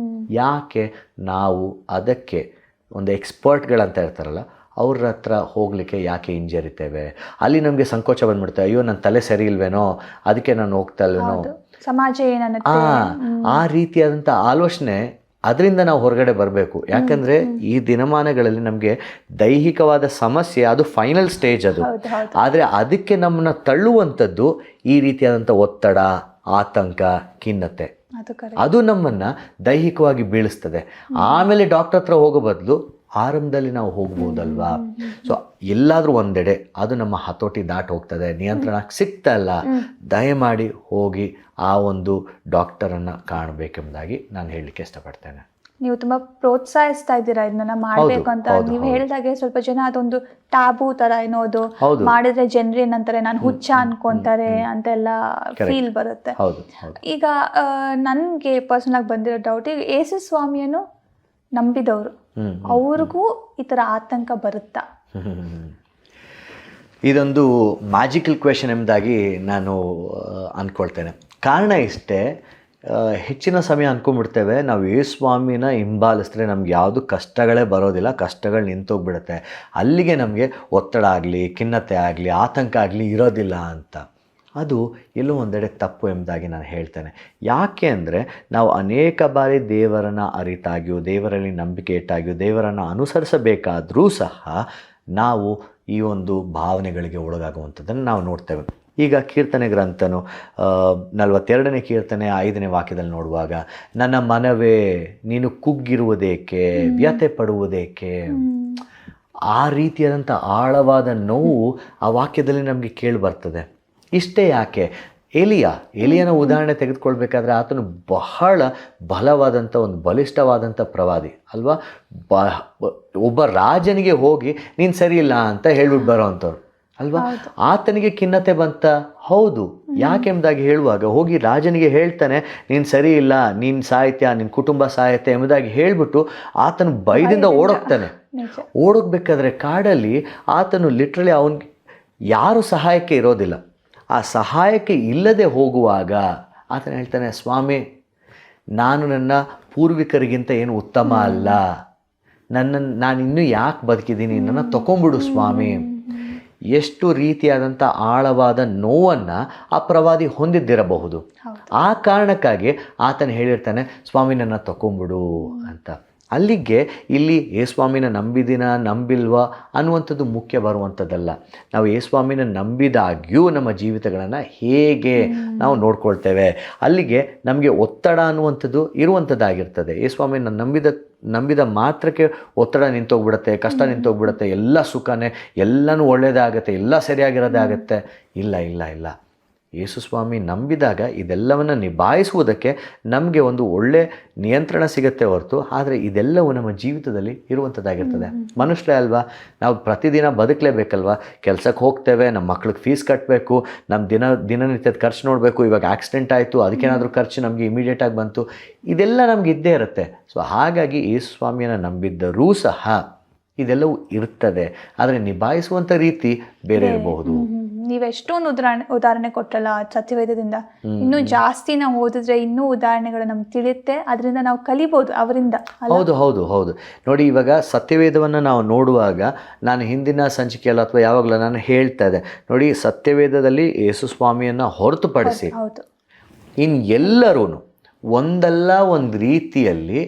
ಯಾಕೆ ನಾವು ಅದಕ್ಕೆ ಒಂದು ಎಕ್ಸ್ಪರ್ಟ್ಗಳಂತ ಇರ್ತಾರಲ್ಲ ಅವ್ರ ಹತ್ರ ಹೋಗಲಿಕ್ಕೆ ಯಾಕೆ ಹಿಂಜರಿತೇವೆ? ಅಲ್ಲಿ ನಮಗೆ ಸಂಕೋಚ ಬಂದ್ಬಿಡ್ತೇವೆ. ಅಯ್ಯೋ ನನ್ನ ತಲೆ ಸರಿ ಇಲ್ವೇನೋ, ಅದಕ್ಕೆ ನಾನು ಹೋಗ್ತಾ ಇಲ್ವೇನೋ, ಸಮಾಜ ಏನಂತ ಆ ರೀತಿಯಾದಂಥ ಆಲೋಚನೆ, ಅದರಿಂದ ನಾವು ಹೊರಗಡೆ ಬರಬೇಕು. ಯಾಕಂದರೆ ಈ ದಿನಮಾನಗಳಲ್ಲಿ ನಮಗೆ ದೈಹಿಕವಾದ ಸಮಸ್ಯೆ ಅದು ಫೈನಲ್ ಸ್ಟೇಜ್ ಅದು. ಆದರೆ ಅದಕ್ಕೆ ನಮ್ಮನ್ನು ತಳ್ಳುವಂಥದ್ದು ಈ ರೀತಿಯಾದಂಥ ಒತ್ತಡ, ಆತಂಕ, ಖಿನ್ನತೆ. ಅದು ನಮ್ಮನ್ನು ದೈಹಿಕವಾಗಿ ಬೀಳಿಸ್ತದೆ. ಆಮೇಲೆ ಡಾಕ್ಟರ್ ಹತ್ರ ಹೋಗೋ ಬದಲು ಆರಂಭದಲ್ಲಿ ನಾವು ಹೋಗ್ಬೋದಲ್ವಾ. ಸೊ ಎಲ್ಲಾದರೂ ಒಂದೆಡೆ ಅದು ನಮ್ಮ ಹತೋಟಿ ದಾಟಿ ಹೋಗ್ತದೆ, ನಿಯಂತ್ರಣಕ್ಕೆ ಸಿಗ್ತಾ ಇಲ್ಲ, ದಯಮಾಡಿ ಹೋಗಿ ಆ ಒಂದು ಡಾಕ್ಟರನ್ನು ಕಾಣಬೇಕೆಂಬುದಾಗಿ ನಾನು ಹೇಳಲಿಕ್ಕೆ ಇಷ್ಟಪಡ್ತೇನೆ. ನೀವು ತುಂಬಾ ಪ್ರೋತ್ಸಾಹಿಸ್ತಾ ಇದ್ದೀರಾ ಇದನ್ನ ಮಾಡ್ಬೇಕು ಅಂತ. ನೀವು ಹೇಳಿದಾಗೆ ಸ್ವಲ್ಪ ಜನ ಅದೊಂದು ಟ್ಯಾಬು ತರ ಏನೋದು ಮಾಡಿದ್ರೆ ಜನರು ಏನಂತಾರೆ, ನಾನು ಹುಚ್ಚ ಅನ್ಕೊಂತಾರೆ ಅಂತೆಲ್ಲ ಫೀಲ್ ಬರುತ್ತೆ. ಈಗ ನನ್ಗೆ ಪರ್ಸನಲ್ ಆಗಿ ಬಂದಿರೋ ಡೌಟ್, ಈಗ ಯೇಸು ಸ್ವಾಮಿಯನ್ನು ನಂಬಿದವರು ಅವ್ರಿಗೂ ಈ ತರ ಆತಂಕ ಬರುತ್ತಾ? ಇದೊಂದು ಮ್ಯಾಜಿಕಲ್ ಕ್ವೆಶನ್ ಎಂಬುದಾಗಿ ನಾನು ಅಂದ್ಕೊಳ್ತೇನೆ. ಕಾರಣ ಇಷ್ಟೇ, ಹೆಚ್ಚಿನ ಸಮಯ ಅಂದ್ಕೊಂಡ್ಬಿಡ್ತೇವೆ ನಾವು ಯೇಸು ಸ್ವಾಮಿನ ಹಿಂಬಾಲಿಸಿದ್ರೆ ನಮ್ಗೆ ಯಾವುದು ಕಷ್ಟಗಳೇ ಬರೋದಿಲ್ಲ, ಕಷ್ಟಗಳು ನಿಂತೋಗ್ಬಿಡುತ್ತೆ, ಅಲ್ಲಿಗೆ ನಮಗೆ ಒತ್ತಡ ಆಗಲಿ, ಖಿನ್ನತೆ ಆಗಲಿ, ಆತಂಕ ಆಗಲಿ ಇರೋದಿಲ್ಲ ಅಂತ. ಅದು ಎಲ್ಲೋ ಒಂದೆಡೆ ತಪ್ಪು ಎಂಬುದಾಗಿ ನಾನು ಹೇಳ್ತೇನೆ. ಯಾಕೆ ಅಂದರೆ ನಾವು ಅನೇಕ ಬಾರಿ ದೇವರನ್ನು ಅರಿತಾಗಿಯೂ, ದೇವರಲ್ಲಿ ನಂಬಿಕೆ ಇಟ್ಟಾಗಿಯೂ, ದೇವರನ್ನು ಅನುಸರಿಸಬೇಕಾದರೂ ಸಹ ನಾವು ಈ ಒಂದು ಭಾವನೆಗಳಿಗೆ ಒಳಗಾಗುವಂಥದ್ದನ್ನು ನಾವು ನೋಡ್ತೇವೆ. ಈಗ ಕೀರ್ತನೆ ಗ್ರಂಥನು 42ನೇ ಕೀರ್ತನೆ 5ನೇ ವಾಕ್ಯದಲ್ಲಿ ನೋಡುವಾಗ, ನನ್ನ ಮನವೇ ನೀನು ಕುಗ್ಗಿರುವುದೇಕೆ, ವ್ಯಥೆ ಪಡುವುದೇಕೆ, ಆ ರೀತಿಯಾದಂಥ ಆಳವಾದ ನೋವು ಆ ವಾಕ್ಯದಲ್ಲಿ ನಮಗೆ ಕೇಳಿ ಬರ್ತದೆ. ಇಷ್ಟೇ ಯಾಕೆ, ಎಲಿಯನ ಉದಾಹರಣೆ ತೆಗೆದುಕೊಳ್ಬೇಕಾದ್ರೆ ಆತನು ಬಹಳ ಬಲವಾದಂಥ ಒಂದು ಬಲಿಷ್ಠವಾದಂಥ ಪ್ರವಾದಿ ಅಲ್ವಾ. ಒಬ್ಬ ರಾಜನಿಗೆ ಹೋಗಿ ನೀನು ಸರಿ ಇಲ್ಲ ಅಂತ ಹೇಳ್ಬಿಟ್ಟು ಬರೋ ಅಂಥವ್ರು ಅಲ್ವಾ. ಆತನಿಗೆ ಖಿನ್ನತೆ ಬಂತ? ಹೌದು. ಯಾಕೆಂಬುದಾಗಿ ಹೇಳುವಾಗ ಹೋಗಿ ರಾಜನಿಗೆ ಹೇಳ್ತಾನೆ, ನೀನು ಸರಿ ಇಲ್ಲ, ನೀನು ಸಾಹಿತ್ಯ, ನಿನ್ನ ಕುಟುಂಬ ಸಾಹಿತ್ಯ ಎಂಬುದಾಗಿ ಹೇಳಿಬಿಟ್ಟು ಆತನು ಭಯದಿಂದ ಓಡೋಗ್ಬೇಕಾದ್ರೆ ಕಾಡಲ್ಲಿ ಆತನು ಲಿಟ್ರಲಿ ಅವನಿಗೆ ಯಾರು ಸಹಾಯಕ್ಕೆ ಇರೋದಿಲ್ಲ. ಆ ಸಹಾಯಕ್ಕೆ ಇಲ್ಲದೆ ಹೋಗುವಾಗ ಆತನು ಹೇಳ್ತಾನೆ, ಸ್ವಾಮಿ ನಾನು ನನ್ನ ಪೂರ್ವಿಕರಿಗಿಂತ ಏನು ಉತ್ತಮ ಅಲ್ಲ, ನಾನು ಇನ್ನೂ ಯಾಕೆ ಬದುಕಿದ್ದೀನಿ, ನನ್ನ ತಗೊಂಬಿಡು ಸ್ವಾಮಿ. ಎಷ್ಟು ರೀತಿಯಾದಂಥ ಆಳವಾದ ನೋವನ್ನು ಆ ಪ್ರವಾದಿ ಹೊಂದಿದ್ದಿರಬಹುದು. ಆ ಕಾರಣಕ್ಕಾಗಿ ಆತನು ಹೇಳಿರ್ತಾನೆ, ಸ್ವಾಮಿ ನನ್ನ ತಗೊಂಬಿಡು ಅಂತ. ಅಲ್ಲಿಗೆ ಇಲ್ಲಿ ಯೇಸ್ವಾಮಿನ ನಂಬಿದಿನ ನಂಬಿಲ್ವಾ ಅನ್ನುವಂಥದ್ದು ಮುಖ್ಯ ಬರುವಂಥದ್ದಲ್ಲ. ನಾವು ಯೇಸ್ವಾಮಿನ ನಂಬಿದಾಗ್ಯೂ ನಮ್ಮ ಜೀವಿತಗಳನ್ನು ಹೇಗೆ ನಾವು ನೋಡ್ಕೊಳ್ತೇವೆ, ಅಲ್ಲಿಗೆ ನಮಗೆ ಒತ್ತಡ ಅನ್ನುವಂಥದ್ದು ಇರುವಂಥದ್ದಾಗಿರ್ತದೆ. ಯೇಸ್ವಾಮಿನ ನಂಬಿದ ಮಾತ್ರಕ್ಕೆ ಒತ್ತಡ ನಿಂತೋಗ್ಬಿಡುತ್ತೆ, ಕಷ್ಟ ನಿಂತೋಗ್ಬಿಡುತ್ತೆ, ಎಲ್ಲ ಸುಖನೇ, ಎಲ್ಲನೂ ಒಳ್ಳೆಯದಾಗತ್ತೆ, ಎಲ್ಲ ಸರಿಯಾಗಿರೋದಾಗತ್ತೆ. ಇಲ್ಲ ಇಲ್ಲ ಇಲ್ಲ. ಯೇಸು ಸ್ವಾಮಿ ನಂಬಿದಾಗ ಇದೆಲ್ಲವನ್ನು ನಿಭಾಯಿಸುವುದಕ್ಕೆ ನಮಗೆ ಒಂದು ಒಳ್ಳೆ ನಿಯಂತ್ರಣ ಸಿಗುತ್ತೆ ಹೊರತು, ಆದರೆ ಇದೆಲ್ಲವೂ ನಮ್ಮ ಜೀವಿತದಲ್ಲಿ ಇರುವಂಥದ್ದಾಗಿರ್ತದೆ. ಮನುಷ್ಯರೇ ಅಲ್ವಾ, ನಾವು ಪ್ರತಿದಿನ ಬದುಕಲೇಬೇಕಲ್ವ. ಕೆಲಸಕ್ಕೆ ಹೋಗ್ತೇವೆ, ನಮ್ಮ ಮಕ್ಳಿಗೆ ಫೀಸ್ ಕಟ್ಟಬೇಕು, ನಮ್ಮ ದಿನನಿತ್ಯದ ಖರ್ಚು ನೋಡಬೇಕು. ಇವಾಗ ಆಕ್ಸಿಡೆಂಟ್ ಆಯಿತು, ಅದಕ್ಕೇನಾದರೂ ಖರ್ಚು ನಮಗೆ ಇಮಿಡಿಯೇಟಾಗಿ ಬಂತು, ಇದೆಲ್ಲ ನಮ್ಗೆ ಇದ್ದೇ ಇರುತ್ತೆ. ಸೊ ಹಾಗಾಗಿ ಯೇಸು ಸ್ವಾಮಿಯನ್ನು ನಂಬಿದ್ದರೂ ಸಹ ಇದೆಲ್ಲವೂ ಇರ್ತದೆ, ಆದರೆ ನಿಭಾಯಿಸುವಂಥ ರೀತಿ ಬೇರೆ ಇರಬಹುದು. ನೀವು ಎಷ್ಟೊಂದು ಉದಾಹರಣೆ ಕೊಟ್ಟಲ್ಲ ಸತ್ಯವೇದದಿಂದ. ಇನ್ನೂ ಜಾಸ್ತಿ ನಾವು ಓದಿದ್ರೆ ಇನ್ನೂ ಉದಾಹರಣೆಗಳು ನಮ್ಗೆ ತಿಳಿಯುತ್ತೆ, ಅದರಿಂದ ನಾವು ಕಲಿಬೋದು ಅವರಿಂದ. ಹೌದು ಹೌದು ಹೌದು. ನೋಡಿ, ಇವಾಗ ಸತ್ಯವೇದವನ್ನು ನಾವು ನೋಡುವಾಗ, ನಾನು ಹಿಂದಿನ ಸಂಚಿಕೆಯಲ್ಲ ಅಥವಾ ಯಾವಾಗಲೂ ನಾನು ಹೇಳ್ತಾ ಇದ್ದೆ ನೋಡಿ, ಸತ್ಯವೇದದಲ್ಲಿ ಯೇಸು ಸ್ವಾಮಿಯನ್ನು ಹೊರತುಪಡಿಸಿ ಎಲ್ಲರೂ ಒಂದಲ್ಲ ಒಂದು ರೀತಿಯಲ್ಲಿ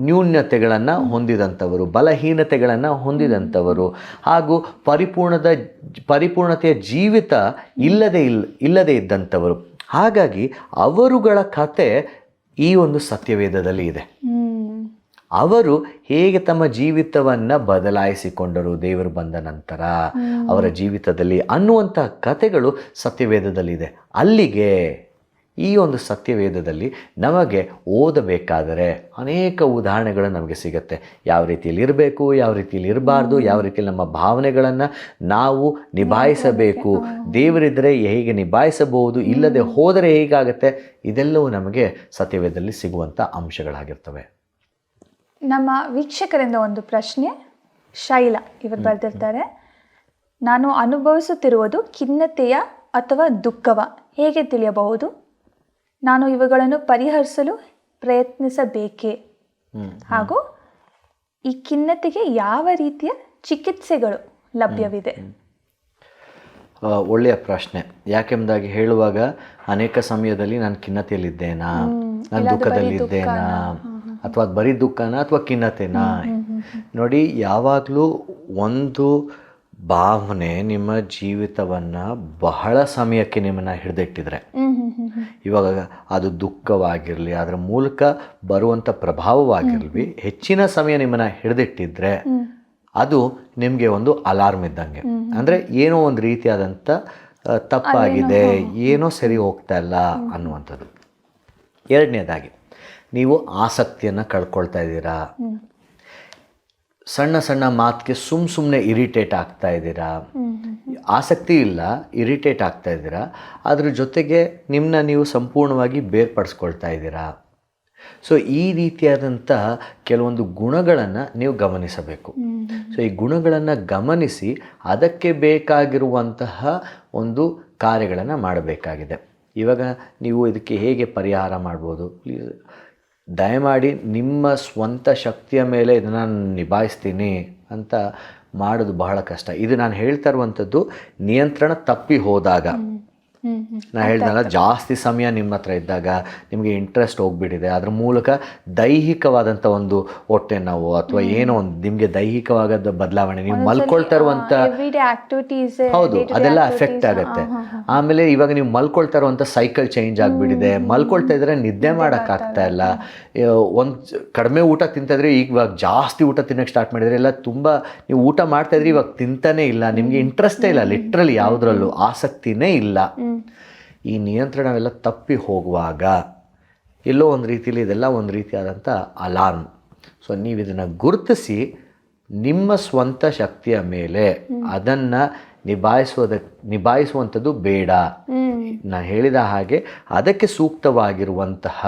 ನ್ಯೂನ್ಯತೆಗಳನ್ನು ಹೊಂದಿದಂಥವರು, ಬಲಹೀನತೆಗಳನ್ನು ಹೊಂದಿದಂಥವರು, ಹಾಗೂ ಪರಿಪೂರ್ಣತೆಯ ಜೀವಿತ ಇಲ್ಲದೇ ಇದ್ದಂಥವರು. ಹಾಗಾಗಿ ಅವರುಗಳ ಕತೆ ಈ ಒಂದು ಸತ್ಯವೇದದಲ್ಲಿ ಇದೆ. ಅವರು ಹೇಗೆ ತಮ್ಮ ಜೀವಿತವನ್ನು ಬದಲಾಯಿಸಿಕೊಂಡರು ದೇವರು ಬಂದ ನಂತರ ಅವರ ಜೀವಿತದಲ್ಲಿ ಅನ್ನುವಂಥ ಕಥೆಗಳು ಸತ್ಯವೇದದಲ್ಲಿದೆ. ಅಲ್ಲಿಗೆ ಈ ಒಂದು ಸತ್ಯವೇದದಲ್ಲಿ ನಮಗೆ ಓದಬೇಕಾದರೆ ಅನೇಕ ಉದಾಹರಣೆಗಳು ನಮಗೆ ಸಿಗುತ್ತೆ. ಯಾವ ರೀತಿಯಲ್ಲಿ ಇರಬೇಕು, ಯಾವ ರೀತಿಯಲ್ಲಿ ಇರಬಾರ್ದು, ಯಾವ ರೀತಿಯಲ್ಲಿ ನಮ್ಮ ಭಾವನೆಗಳನ್ನು ನಾವು ನಿಭಾಯಿಸಬೇಕು, ದೇವರಿದ್ದರೆ ಹೇಗೆ ನಿಭಾಯಿಸಬಹುದು, ಇಲ್ಲದೆ ಹೋದರೆ ಹೇಗಾಗುತ್ತೆ, ಇದೆಲ್ಲವೂ ನಮಗೆ ಸತ್ಯವೇದದಲ್ಲಿ ಸಿಗುವಂಥ ಅಂಶಗಳಾಗಿರ್ತವೆ. ನಮ್ಮ ವೀಕ್ಷಕರಿಂದ ಒಂದು ಪ್ರಶ್ನೆ, ಶೈಲಾ ಇವರು ಬರೆದಿರ್ತಾರೆ, ನಾನು ಅನುಭವಿಸುತ್ತಿರುವುದು ಖಿನ್ನತೆಯ ಅಥವಾ ದುಃಖವ, ಹೇಗೆ ತಿಳಿಯಬಹುದು? ನಾನು ಇವುಗಳನ್ನು ಪರಿಹರಿಸಲು ಪ್ರಯತ್ನಿಸಬೇಕೇ? ಹಾಗೂ ಈ ಖಿನ್ನತೆಗೆ ಯಾವ ರೀತಿಯ ಚಿಕಿತ್ಸೆಗಳು ಲಭ್ಯವಿದೆ? ಒಳ್ಳೆಯ ಪ್ರಶ್ನೆ. ಯಾಕೆಂಬುದಾಗಿ ಹೇಳುವಾಗ ಅನೇಕ ಸಮಯದಲ್ಲಿ ನಾನು ಖಿನ್ನತೆಯಲ್ಲಿದ್ದೇನಾ, ನಾನು ದುಃಖದಲ್ಲಿದ್ದೇನಾ, ಅಥವಾ ಬರೀ ದುಃಖನ ಅಥವಾ ಖಿನ್ನತೆನಾ? ನೋಡಿ, ಯಾವಾಗಲೂ ಒಂದು ಭಾವನೆ ನಿಮ್ಮ ಜೀವಿತವನ್ನು ಬಹಳ ಸಮಯಕ್ಕೆ ನಿಮ್ಮನ್ನು ಹಿಡಿದಿಟ್ಟಿದ್ರೆ, ಇವಾಗ ಅದು ದುಃಖವಾಗಿರಲಿ, ಅದರ ಮೂಲಕ ಬರುವಂಥ ಪ್ರಭಾವವಾಗಿರಲಿ, ಹೆಚ್ಚಿನ ಸಮಯ ನಿಮ್ಮನ್ನು ಹಿಡಿದಿಟ್ಟಿದ್ರೆ ಅದು ನಿಮಗೆ ಒಂದು ಅಲಾರ್ಮ್ ಇದ್ದಂಗೆ. ಅಂದರೆ ಏನೋ ಒಂದು ರೀತಿಯಾದಂಥ ತಪ್ಪಾಗಿದೆ, ಏನೋ ಸರಿ ಹೋಗ್ತಾ ಇಲ್ಲ ಅನ್ನುವಂಥದ್ದು. ಎರಡನೇದಾಗಿ, ನೀವು ಆಸಕ್ತಿಯನ್ನು ಕಳ್ಕೊಳ್ತಾ ಇದ್ದೀರಾ, ಸಣ್ಣ ಸಣ್ಣ ಮಾತಿಗೆ ಸುಮ್ಮನೆ ಇರಿಟೇಟ್ ಆಗ್ತಾ ಇದ್ದೀರಾ, ಆಸಕ್ತಿ ಇಲ್ಲ, ಇರಿಟೇಟ್ ಆಗ್ತಾ ಇದ್ದೀರಾ, ಅದ್ರ ಜೊತೆಗೆ ನಿಮ್ಮನ್ನ ನೀವು ಸಂಪೂರ್ಣವಾಗಿ ಬೇರ್ಪಡಿಸ್ಕೊಳ್ತಾ ಇದ್ದೀರಾ. ಸೊ ಈ ರೀತಿಯಾದಂಥ ಕೆಲವೊಂದು ಗುಣಗಳನ್ನು ನೀವು ಗಮನಿಸಬೇಕು. ಸೊ ಈ ಗುಣಗಳನ್ನು ಗಮನಿಸಿ ಅದಕ್ಕೆ ಬೇಕಾಗಿರುವಂತಹ ಒಂದು ಕಾರ್ಯಗಳನ್ನು ಮಾಡಬೇಕಾಗಿದೆ. ಇವಾಗ ನೀವು ಇದಕ್ಕೆ ಹೇಗೆ ಪರಿಹಾರ ಮಾಡ್ಬೋದು? ಪ್ಲೀಸ್ ದಯಮಾಡಿ ನಿಮ್ಮ ಸ್ವಂತ ಶಕ್ತಿಯ ಮೇಲೆ ಇದನ್ನು ನಾನು ನಿಭಾಯಿಸ್ತೀನಿ ಅಂತ ಮಾಡೋದು ಬಹಳ ಕಷ್ಟ. ಇದು ನಾನು ಹೇಳ್ತಾ ಇರುವಂಥದ್ದು ನಿಯಂತ್ರಣ ತಪ್ಪಿ ಹೋದಾಗ. ನಾನು ಹೇಳ್ದಲ್ಲ, ಜಾಸ್ತಿ ಸಮಯ ನಿಮ್ಮ ಹತ್ರ ಇದ್ದಾಗ ನಿಮಗೆ ಇಂಟ್ರೆಸ್ಟ್ ಹೋಗ್ಬಿಟ್ಟಿದೆ, ಅದ್ರ ಮೂಲಕ ದೈಹಿಕವಾದಂಥ ಒಂದು ಹೊಟ್ಟೆ ನೋವು ಅಥವಾ ಏನೋ ಒಂದು ನಿಮಗೆ ದೈಹಿಕವಾದ ಬದಲಾವಣೆ, ನೀವು ಮಲ್ಕೊಳ್ತಾ ಇರುವಂಥ ಹೌದು ಅದೆಲ್ಲ ಎಫೆಕ್ಟ್ ಆಗುತ್ತೆ. ಆಮೇಲೆ ಇವಾಗ ನೀವು ಮಲ್ಕೊಳ್ತಾ ಇರುವಂಥ ಸೈಕಲ್ ಚೇಂಜ್ ಆಗಿಬಿಟ್ಟಿದೆ, ಮಲ್ಕೊಳ್ತಾ ಇದ್ರೆ ನಿದ್ದೆ ಮಾಡೋಕ್ಕಾಗ್ತಾ ಇಲ್ಲ, ಒಂದು ಕಡಿಮೆ ಊಟ ತಿಂತಿದ್ರೆ ಇವಾಗ ಜಾಸ್ತಿ ಊಟ ತಿನ್ನೋಕ್ಕೆ ಸ್ಟಾರ್ಟ್ ಮಾಡಿದರೆ, ಎಲ್ಲ ತುಂಬ ನೀವು ಊಟ ಮಾಡ್ತಾಯಿದ್ರಿ ಇವಾಗ ತಿಂತಾನೇ ಇಲ್ಲ, ನಿಮಗೆ ಇಂಟ್ರೆಸ್ಟೇ ಇಲ್ಲ, ಲಿಟ್ರಲಿ ಯಾವುದ್ರಲ್ಲೂ ಆಸಕ್ತಿನೇ ಇಲ್ಲ. ಈ ನಿಯಂತ್ರಣವೆಲ್ಲ ತಪ್ಪಿ ಹೋಗುವಾಗ ಎಲ್ಲೋ ಒಂದು ರೀತಿಯಲ್ಲಿ ಇದೆಲ್ಲ ಒಂದು ರೀತಿಯಾದಂಥ ಅಲಾರ್ಮ್. ಸೊ ನೀವು ಇದನ್ನು ಗುರುತಿಸಿ ನಿಮ್ಮ ಸ್ವಂತ ಶಕ್ತಿಯ ಮೇಲೆ ಅದನ್ನು ನಿಭಾಯಿಸುವಂಥದ್ದು ಬೇಡ. ನಾನು ಹೇಳಿದ ಹಾಗೆ ಅದಕ್ಕೆ ಸೂಕ್ತವಾಗಿರುವಂತಹ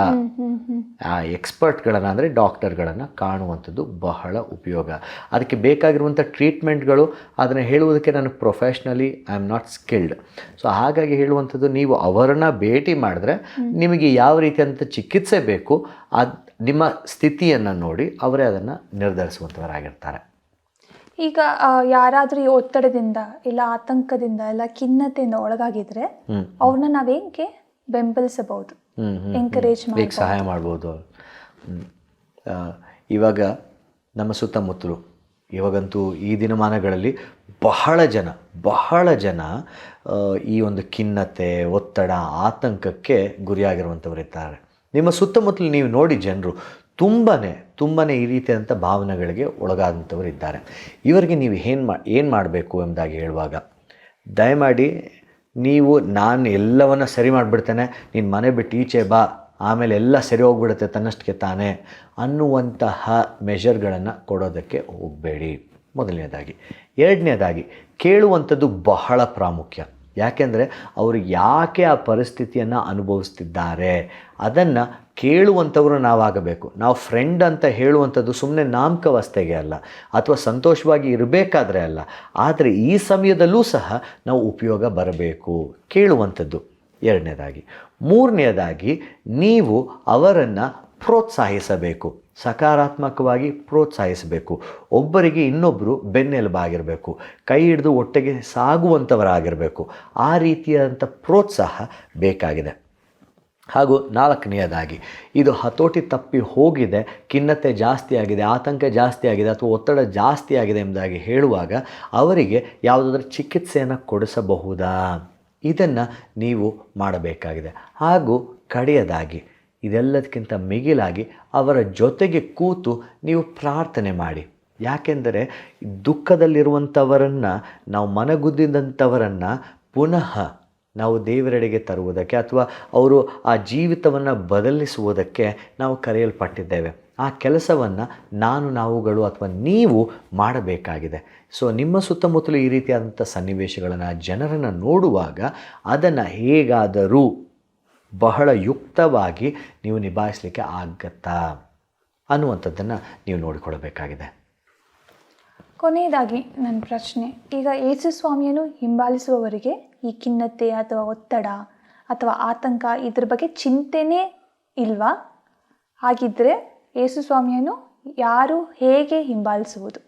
ಎಕ್ಸ್ಪರ್ಟ್ಗಳನ್ನು ಅಂದರೆ ಡಾಕ್ಟರ್ಗಳನ್ನು ಕಾಣುವಂಥದ್ದು ಬಹಳ ಉಪಯೋಗ. ಅದಕ್ಕೆ ಬೇಕಾಗಿರುವಂಥ ಟ್ರೀಟ್ಮೆಂಟ್ಗಳು ಅದನ್ನು ಹೇಳುವುದಕ್ಕೆ ನಾನು professionally I am not skilled. So ಹಾಗಾಗಿ ಹೇಳುವಂಥದ್ದು, ನೀವು ಅವರನ್ನು ಭೇಟಿ ಮಾಡಿದ್ರೆ ನಿಮಗೆ ಯಾವ ರೀತಿಯಾದಂಥ ಚಿಕಿತ್ಸೆ ಬೇಕು ಅದು ನಿಮ್ಮ ಸ್ಥಿತಿಯನ್ನು ನೋಡಿ ಅವರೇ ಅದನ್ನು ನಿರ್ಧರಿಸುವಂಥವರಾಗಿರ್ತಾರೆ. ಈಗ ಯಾರಾದರೂ ಈ ಒತ್ತಡದಿಂದ ಇಲ್ಲ ಆತಂಕದಿಂದ ಇಲ್ಲ ಖಿನ್ನತೆಯಿಂದ ಒಳಗಾಗಿದ್ರೆ ಅವ್ರನ್ನ ನಾವು ಹೆಂಗೆ ಬೆಂಬಲಿಸಬಹುದು, ಎಂಕರೇಜ್ ಮಾಡಿ ಸಹಾಯ ಮಾಡ್ಬೋದು? ಇವಾಗ ನಮ್ಮ ಸುತ್ತಮುತ್ತಲು ಇವಾಗಂತೂ ಈ ದಿನಮಾನಗಳಲ್ಲಿ ಬಹಳ ಜನ ಈ ಒಂದು ಖಿನ್ನತೆ, ಒತ್ತಡ, ಆತಂಕಕ್ಕೆ ಗುರಿಯಾಗಿರುವಂಥವರಿರ್ತಾರೆ. ನಿಮ್ಮ ಸುತ್ತಮುತ್ತಲು ನೀವು ನೋಡಿ ಜನರು ತುಂಬಾ ಈ ರೀತಿಯಾದಂಥ ಭಾವನೆಗಳಿಗೆ ಒಳಗಾದಂಥವರು ಇದ್ದಾರೆ. ಇವರಿಗೆ ನೀವು ಏನು ಮಾಡಬೇಕು ಎಂಬುದಾಗಿ ಹೇಳುವಾಗ, ದಯಮಾಡಿ ನೀವು ನಾನು ಎಲ್ಲವನ್ನ ಸರಿ ಮಾಡಿಬಿಡ್ತೇನೆ, ನೀನು ಮನೆ ಬಿಟ್ಟು ಈಚೆ ಬಾ, ಆಮೇಲೆ ಎಲ್ಲ ಸರಿ ಹೋಗ್ಬಿಡುತ್ತೆ ತನ್ನಷ್ಟಕ್ಕೆ ತಾನೇ ಅನ್ನುವಂತಹ ಮೆಷರ್ಗಳನ್ನು ಕೊಡೋದಕ್ಕೆ ಹೋಗಬೇಡಿ, ಮೊದಲನೇದಾಗಿ. ಎರಡನೇದಾಗಿ, ಕೇಳುವಂಥದ್ದು ಬಹಳ ಪ್ರಾಮುಖ್ಯ. ಯಾಕೆಂದರೆ ಅವರು ಯಾಕೆ ಆ ಪರಿಸ್ಥಿತಿಯನ್ನು ಅನುಭವಿಸ್ತಿದ್ದಾರೆ ಅದನ್ನು ಕೇಳುವಂಥವರು ನಾವಾಗಬೇಕು. ನಾವು ಫ್ರೆಂಡ್ ಅಂತ ಹೇಳುವಂಥದ್ದು ಸುಮ್ಮನೆ ನಾಮಕಾವಸ್ಥೆಗೆ ಅಲ್ಲ, ಅಥವಾ ಸಂತೋಷವಾಗಿ ಇರಬೇಕಾದ್ರೆ ಅಲ್ಲ, ಆದರೆ ಈ ಸಮಯದಲ್ಲೂ ಸಹ ನಾವು ಉಪಯೋಗ ಬರಬೇಕು, ಕೇಳುವಂಥದ್ದು ಎರಡನೇದಾಗಿ. ಮೂರನೇದಾಗಿ, ನೀವು ಅವರನ್ನು ಪ್ರೋತ್ಸಾಹಿಸಬೇಕು, ಸಕಾರಾತ್ಮಕವಾಗಿ ಪ್ರೋತ್ಸಾಹಿಸಬೇಕು. ಒಬ್ಬರಿಗೆ ಇನ್ನೊಬ್ಬರು ಬೆನ್ನೆಲುಬಾಗಿರಬೇಕು, ಕೈ ಹಿಡಿದು ಒಟ್ಟಿಗೆ ಸಾಗುವಂಥವರಾಗಿರಬೇಕು. ಆ ರೀತಿಯಾದಂಥ ಪ್ರೋತ್ಸಾಹ ಬೇಕಾಗಿದೆ. ಹಾಗೂ ನಾಲ್ಕನೆಯದಾಗಿ, ಇದು ಹತೋಟಿ ತಪ್ಪಿ ಹೋಗಿದೆ, ಖಿನ್ನತೆ ಜಾಸ್ತಿ ಆಗಿದೆ, ಆತಂಕ ಜಾಸ್ತಿ ಆಗಿದೆ ಅಥವಾ ಒತ್ತಡ ಜಾಸ್ತಿ ಆಗಿದೆ ಎಂಬುದಾಗಿ ಹೇಳುವಾಗ ಅವರಿಗೆ ಯಾವುದಾದ್ರೂ ಚಿಕಿತ್ಸೆಯನ್ನು ಕೊಡಿಸಬಹುದಾ, ಇದನ್ನು ನೀವು ಮಾಡಬೇಕಾಗಿದೆ. ಹಾಗೂ ಕಡೆಯದಾಗಿ, ಇದೆಲ್ಲದಕ್ಕಿಂತ ಮಿಗಿಲಾಗಿ ಅವರ ಜೊತೆಗೆ ಕೂತು ನೀವು ಪ್ರಾರ್ಥನೆ ಮಾಡಿ. ಯಾಕೆಂದರೆ ದುಃಖದಲ್ಲಿರುವಂಥವರನ್ನು, ನಾವು ಮನಗುದ್ದಿದಂಥವರನ್ನು ಪುನಃ ನಾವು ದೇವರೆಡೆಗೆ ತರುವುದಕ್ಕೆ ಅಥವಾ ಅವರು ಆ ಜೀವಿತವನ್ನು ಬದಲಿಸುವುದಕ್ಕೆ ನಾವು ಕರೆಯಲ್ಪಟ್ಟಿದ್ದೇವೆ. ಆ ಕೆಲಸವನ್ನು ನಾವುಗಳು ಅಥವಾ ನೀವು ಮಾಡಬೇಕಾಗಿದೆ. ಸೊ ನಿಮ್ಮ ಸುತ್ತಮುತ್ತಲು ಈ ರೀತಿಯಾದಂಥ ಸನ್ನಿವೇಶಗಳನ್ನು, ಜನರನ್ನು ನೋಡುವಾಗ ಅದನ್ನು ಹೇಗಾದರೂ ಬಹಳ ಯುಕ್ತವಾಗಿ ನೀವು ನಿಭಾಯಿಸಲಿಕ್ಕೆ ಆಗತ್ತಾ ಅನ್ನುವಂಥದ್ದನ್ನು ನೀವು ನೋಡಿಕೊಳ್ಳಬೇಕಾಗಿದೆ. ಕೊನೆಯದಾಗಿ ನನ್ನ ಪ್ರಶ್ನೆ, ಈಗ ಯೇಸು ಸ್ವಾಮಿಯನ್ನು ಹಿಂಬಾಲಿಸುವವರಿಗೆ ಈ ಖಿನ್ನತೆ ಅಥವಾ ಒತ್ತಡ ಅಥವಾ ಆತಂಕ ಇದ್ರ ಬಗ್ಗೆ ಚಿಂತೆನೇ ಇಲ್ವಾ? ಹಾಗಿದ್ದರೆ ಯೇಸು ಸ್ವಾಮಿಯನ್ನು ಯಾರು ಹೇಗೆ ಹಿಂಬಾಲಿಸುವುದು?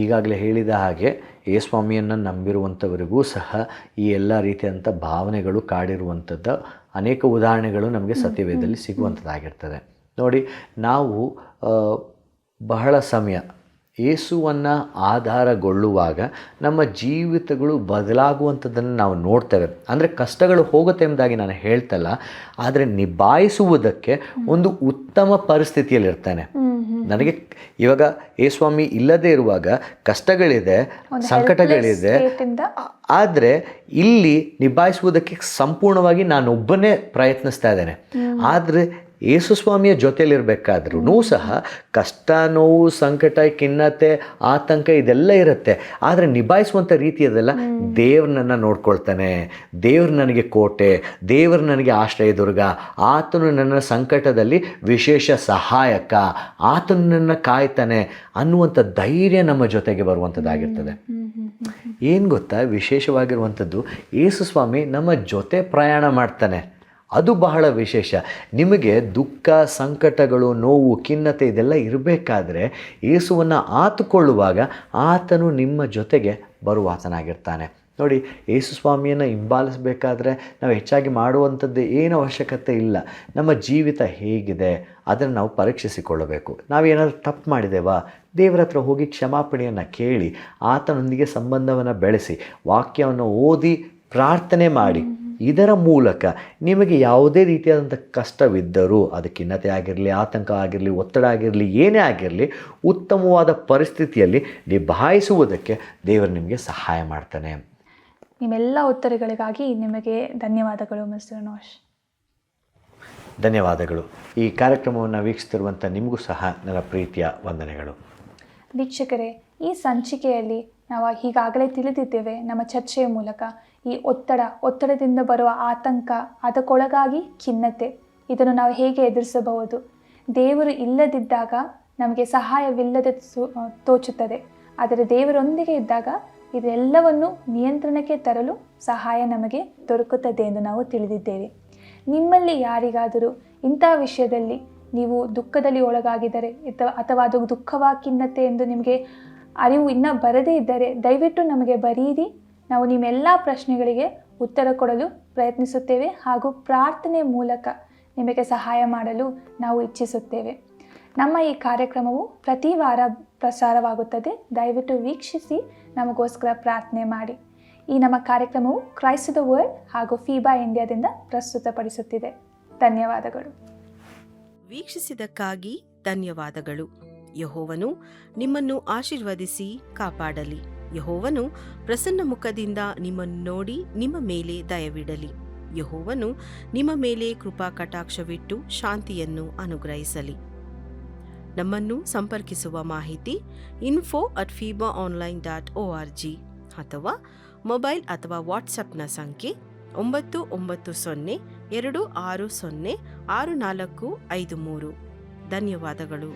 ಈಗಾಗಲೇ ಹೇಳಿದ ಹಾಗೆ ಯೇಸುಸ್ವಾಮಿಯನ್ನು ನಂಬಿರುವಂಥವರಿಗೂ ಸಹ ಈ ಎಲ್ಲ ರೀತಿಯಾದಂಥ ಭಾವನೆಗಳು ಕಾಡಿರುವಂಥದ್ದು ಅನೇಕ ಉದಾಹರಣೆಗಳು ನಮಗೆ ಸತ್ಯವೇದದಲ್ಲಿ ಸಿಗುವಂಥದ್ದಾಗಿರ್ತದೆ. ನೋಡಿ, ನಾವು ಬಹಳ ಸಮಯ ಯೇಸುವನ್ನು ಆಧಾರಗೊಳ್ಳುವಾಗ ನಮ್ಮ ಜೀವಿತಗಳು ಬದಲಾಗುವಂಥದ್ದನ್ನು ನಾವು ನೋಡ್ತೇವೆ. ಅಂದರೆ ಕಷ್ಟಗಳು ಹೋಗುತ್ತೆ ಎಂಬುದಾಗಿ ನಾನು ಹೇಳ್ತಲ್ಲ, ಆದರೆ ನಿಭಾಯಿಸುವುದಕ್ಕೆ ಒಂದು ಉತ್ತಮ ಪರಿಸ್ಥಿತಿಯಲ್ಲಿರ್ತಾನೆ. ನನಗೆ ಇವಾಗ ಯೇಸ್ವಾಮಿ ಇಲ್ಲದೇ ಇರುವಾಗ ಕಷ್ಟಗಳಿದೆ, ಸಂಕಟಗಳಿದೆ, ಆದರೆ ಇಲ್ಲಿ ನಿಭಾಯಿಸುವುದಕ್ಕೆ ಸಂಪೂರ್ಣವಾಗಿ ನಾನೊಬ್ಬನೇ ಪ್ರಯತ್ನಿಸ್ತಾ ಇದ್ದೇನೆ. ಆದರೆ ಯೇಸು ಸ್ವಾಮಿಯ ಜೊತೆಯಲ್ಲಿರಬೇಕಾದ್ರೂ ಸಹ ಕಷ್ಟ, ನೋವು, ಸಂಕಟ, ಖಿನ್ನತೆ, ಆತಂಕ ಇದೆಲ್ಲ ಇರುತ್ತೆ. ಆದರೆ ನಿಭಾಯಿಸುವಂಥ ರೀತಿ ಅದೆಲ್ಲ ದೇವ್ರು ನನ್ನ ನೋಡ್ಕೊಳ್ತಾನೆ, ದೇವ್ರು ನನಗೆ ಕೋಟೆ, ದೇವರು ನನಗೆ ಆಶ್ರಯ ದುರ್ಗ, ಆತನು ನನ್ನ ಸಂಕಟದಲ್ಲಿ ವಿಶೇಷ ಸಹಾಯಕ, ಆತನು ನನ್ನ ಕಾಯ್ತಾನೆ ಅನ್ನುವಂಥ ಧೈರ್ಯ ನಮ್ಮ ಜೊತೆಗೆ ಬರುವಂಥದ್ದಾಗಿರ್ತದೆ. ಏನು ಗೊತ್ತಾ, ವಿಶೇಷವಾಗಿರುವಂಥದ್ದು ಯೇಸು ಸ್ವಾಮಿ ನಮ್ಮ ಜೊತೆ ಪ್ರಯಾಣ ಮಾಡ್ತಾನೆ. ಅದು ಬಹಳ ವಿಶೇಷ. ನಿಮಗೆ ದುಃಖ, ಸಂಕಟಗಳು, ನೋವು, ಖಿನ್ನತೆ ಇದೆಲ್ಲ ಇರಬೇಕಾದ್ರೆ ಯೇಸುವನ್ನು ಆತುಕೊಳ್ಳುವಾಗ ಆತನು ನಿಮ್ಮ ಜೊತೆಗೆ ಬರುವಾತನಾಗಿರ್ತಾನೆ. ನೋಡಿ, ಯೇಸು ಸ್ವಾಮಿಯನ್ನು ಹಿಂಬಾಲಿಸಬೇಕಾದ್ರೆ ನಾವು ಹೆಚ್ಚಾಗಿ ಮಾಡುವಂಥದ್ದು ಏನು ಅವಶ್ಯಕತೆ ಇಲ್ಲ. ನಮ್ಮ ಜೀವಿತ ಹೇಗಿದೆ ಅದನ್ನು ನಾವು ಪರೀಕ್ಷಿಸಿಕೊಳ್ಳಬೇಕು. ನಾವೇನಾದರೂ ತಪ್ಪು ಮಾಡಿದ್ದೇವಾ, ದೇವರ ಹತ್ರ ಹೋಗಿ ಕ್ಷಮಾಪಣೆಯನ್ನು ಕೇಳಿ ಆತನೊಂದಿಗೆ ಸಂಬಂಧವನ್ನು ಬೆಳೆಸಿ ವಾಕ್ಯವನ್ನು ಓದಿ ಪ್ರಾರ್ಥನೆ ಮಾಡಿ. ಇದರ ಮೂಲಕ ನಿಮಗೆ ಯಾವುದೇ ರೀತಿಯಾದಂಥ ಕಷ್ಟವಿದ್ದರೂ, ಅದು ಖಿನ್ನತೆ ಆಗಿರಲಿ, ಆತಂಕ ಆಗಿರಲಿ, ಒತ್ತಡ ಆಗಿರಲಿ, ಏನೇ ಆಗಿರಲಿ, ಉತ್ತಮವಾದ ಪರಿಸ್ಥಿತಿಯಲ್ಲಿ ನಿಭಾಯಿಸುವುದಕ್ಕೆ ದೇವರು ನಿಮಗೆ ಸಹಾಯ ಮಾಡ್ತಾನೆ. ನಿಮ್ಮೆಲ್ಲ ಉತ್ತರಗಳಿಗಾಗಿ ನಿಮಗೆ ಧನ್ಯವಾದಗಳು ಮಿಸ್ಟರ್ ನೋಶ್. ಧನ್ಯವಾದಗಳು. ಈ ಕಾರ್ಯಕ್ರಮವನ್ನು ವೀಕ್ಷಿಸ್ತಿರುವಂಥ ನಿಮಗೂ ಸಹ ನನ್ನ ಪ್ರೀತಿಯ ವಂದನೆಗಳು. ವೀಕ್ಷಕರೇ, ಈ ಸಂಚಿಕೆಯಲ್ಲಿ ನಾವು ಈಗಾಗಲೇ ತಿಳಿದಿದ್ದೇವೆ ನಮ್ಮ ಚರ್ಚೆಯ ಮೂಲಕ ಈ ಒತ್ತಡದಿಂದ ಬರುವ ಆತಂಕ, ಅದಕ್ಕೊಳಗಾಗಿ ಖಿನ್ನತೆ, ಇದನ್ನು ನಾವು ಹೇಗೆ ಎದುರಿಸಬಹುದು. ದೇವರು ಇಲ್ಲದಿದ್ದಾಗ ನಮಗೆ ಸಹಾಯವಿಲ್ಲದೆ ತೋಚುತ್ತದೆ, ಆದರೆ ದೇವರೊಂದಿಗೆ ಇದ್ದಾಗ ಇದೆಲ್ಲವನ್ನು ನಿಯಂತ್ರಣಕ್ಕೆ ತರಲು ಸಹಾಯ ನಮಗೆ ದೊರಕುತ್ತದೆ ಎಂದು ನಾವು ತಿಳಿದಿದ್ದೇವೆ. ನಿಮ್ಮಲ್ಲಿ ಯಾರಿಗಾದರೂ ಇಂಥ ವಿಷಯದಲ್ಲಿ ನೀವು ದುಃಖದಲ್ಲಿ ಒಳಗಾಗಿದ್ದರೆ ಅಥವಾ ಅದು ದುಃಖವಾ ಖಿನ್ನತೆ ಎಂದು ನಿಮಗೆ ಅರಿವು ಇನ್ನೂ ಬರದೇ ಇದ್ದರೆ ದಯವಿಟ್ಟು ನಮಗೆ ಬರೀರಿ. ನಾವು ನಿಮ್ಮೆಲ್ಲ ಪ್ರಶ್ನೆಗಳಿಗೆ ಉತ್ತರ ಕೊಡಲು ಪ್ರಯತ್ನಿಸುತ್ತೇವೆ ಹಾಗೂ ಪ್ರಾರ್ಥನೆ ಮೂಲಕ ನಿಮಗೆ ಸಹಾಯ ಮಾಡಲು ನಾವು ಇಚ್ಛಿಸುತ್ತೇವೆ. ನಮ್ಮ ಈ ಕಾರ್ಯಕ್ರಮವು ಪ್ರತಿ ವಾರ ಪ್ರಸಾರವಾಗುತ್ತದೆ. ದಯವಿಟ್ಟು ವೀಕ್ಷಿಸಿ ನಮಗೋಸ್ಕರ ಪ್ರಾರ್ಥನೆ ಮಾಡಿ. ಈ ನಮ್ಮ ಕಾರ್ಯಕ್ರಮವು ಕ್ರೈಸ್ಟ್ ದ ವರ್ಲ್ಡ್ ಹಾಗೂ ಫೀಬಾ ಇಂಡಿಯಾದಿಂದ ಪ್ರಸ್ತುತಪಡಿಸುತ್ತಿದೆ. ಧನ್ಯವಾದಗಳು. ವೀಕ್ಷಿಸಿದ್ದಕ್ಕಾಗಿ ಧನ್ಯವಾದಗಳು. ಯೆಹೋವನು ನಿಮ್ಮನ್ನು ಆಶೀರ್ವದಿಸಿ ಕಾಪಾಡಲಿ. ಯೆಹೋವನು ಪ್ರಸನ್ನ ಮುಖದಿಂದ ನಿಮ್ಮನ್ನು ನೋಡಿ ನಿಮ್ಮ ಮೇಲೆ ದಯವಿಡಲಿ. ಯೆಹೋವನು ನಿಮ್ಮ ಮೇಲೆ ಕೃಪಾ ಕಟಾಕ್ಷವಿಟ್ಟು ಶಾಂತಿಯನ್ನು ಅನುಗ್ರಹಿಸಲಿ. ನಮ್ಮನ್ನು ಸಂಪರ್ಕಿಸುವ ಮಾಹಿತಿ info@fibaonline.org ಅಥವಾ ಮೊಬೈಲ್ ಅಥವಾ ವಾಟ್ಸಪ್ನ ಸಂಖ್ಯೆ 9902606453. ಧನ್ಯವಾದಗಳು.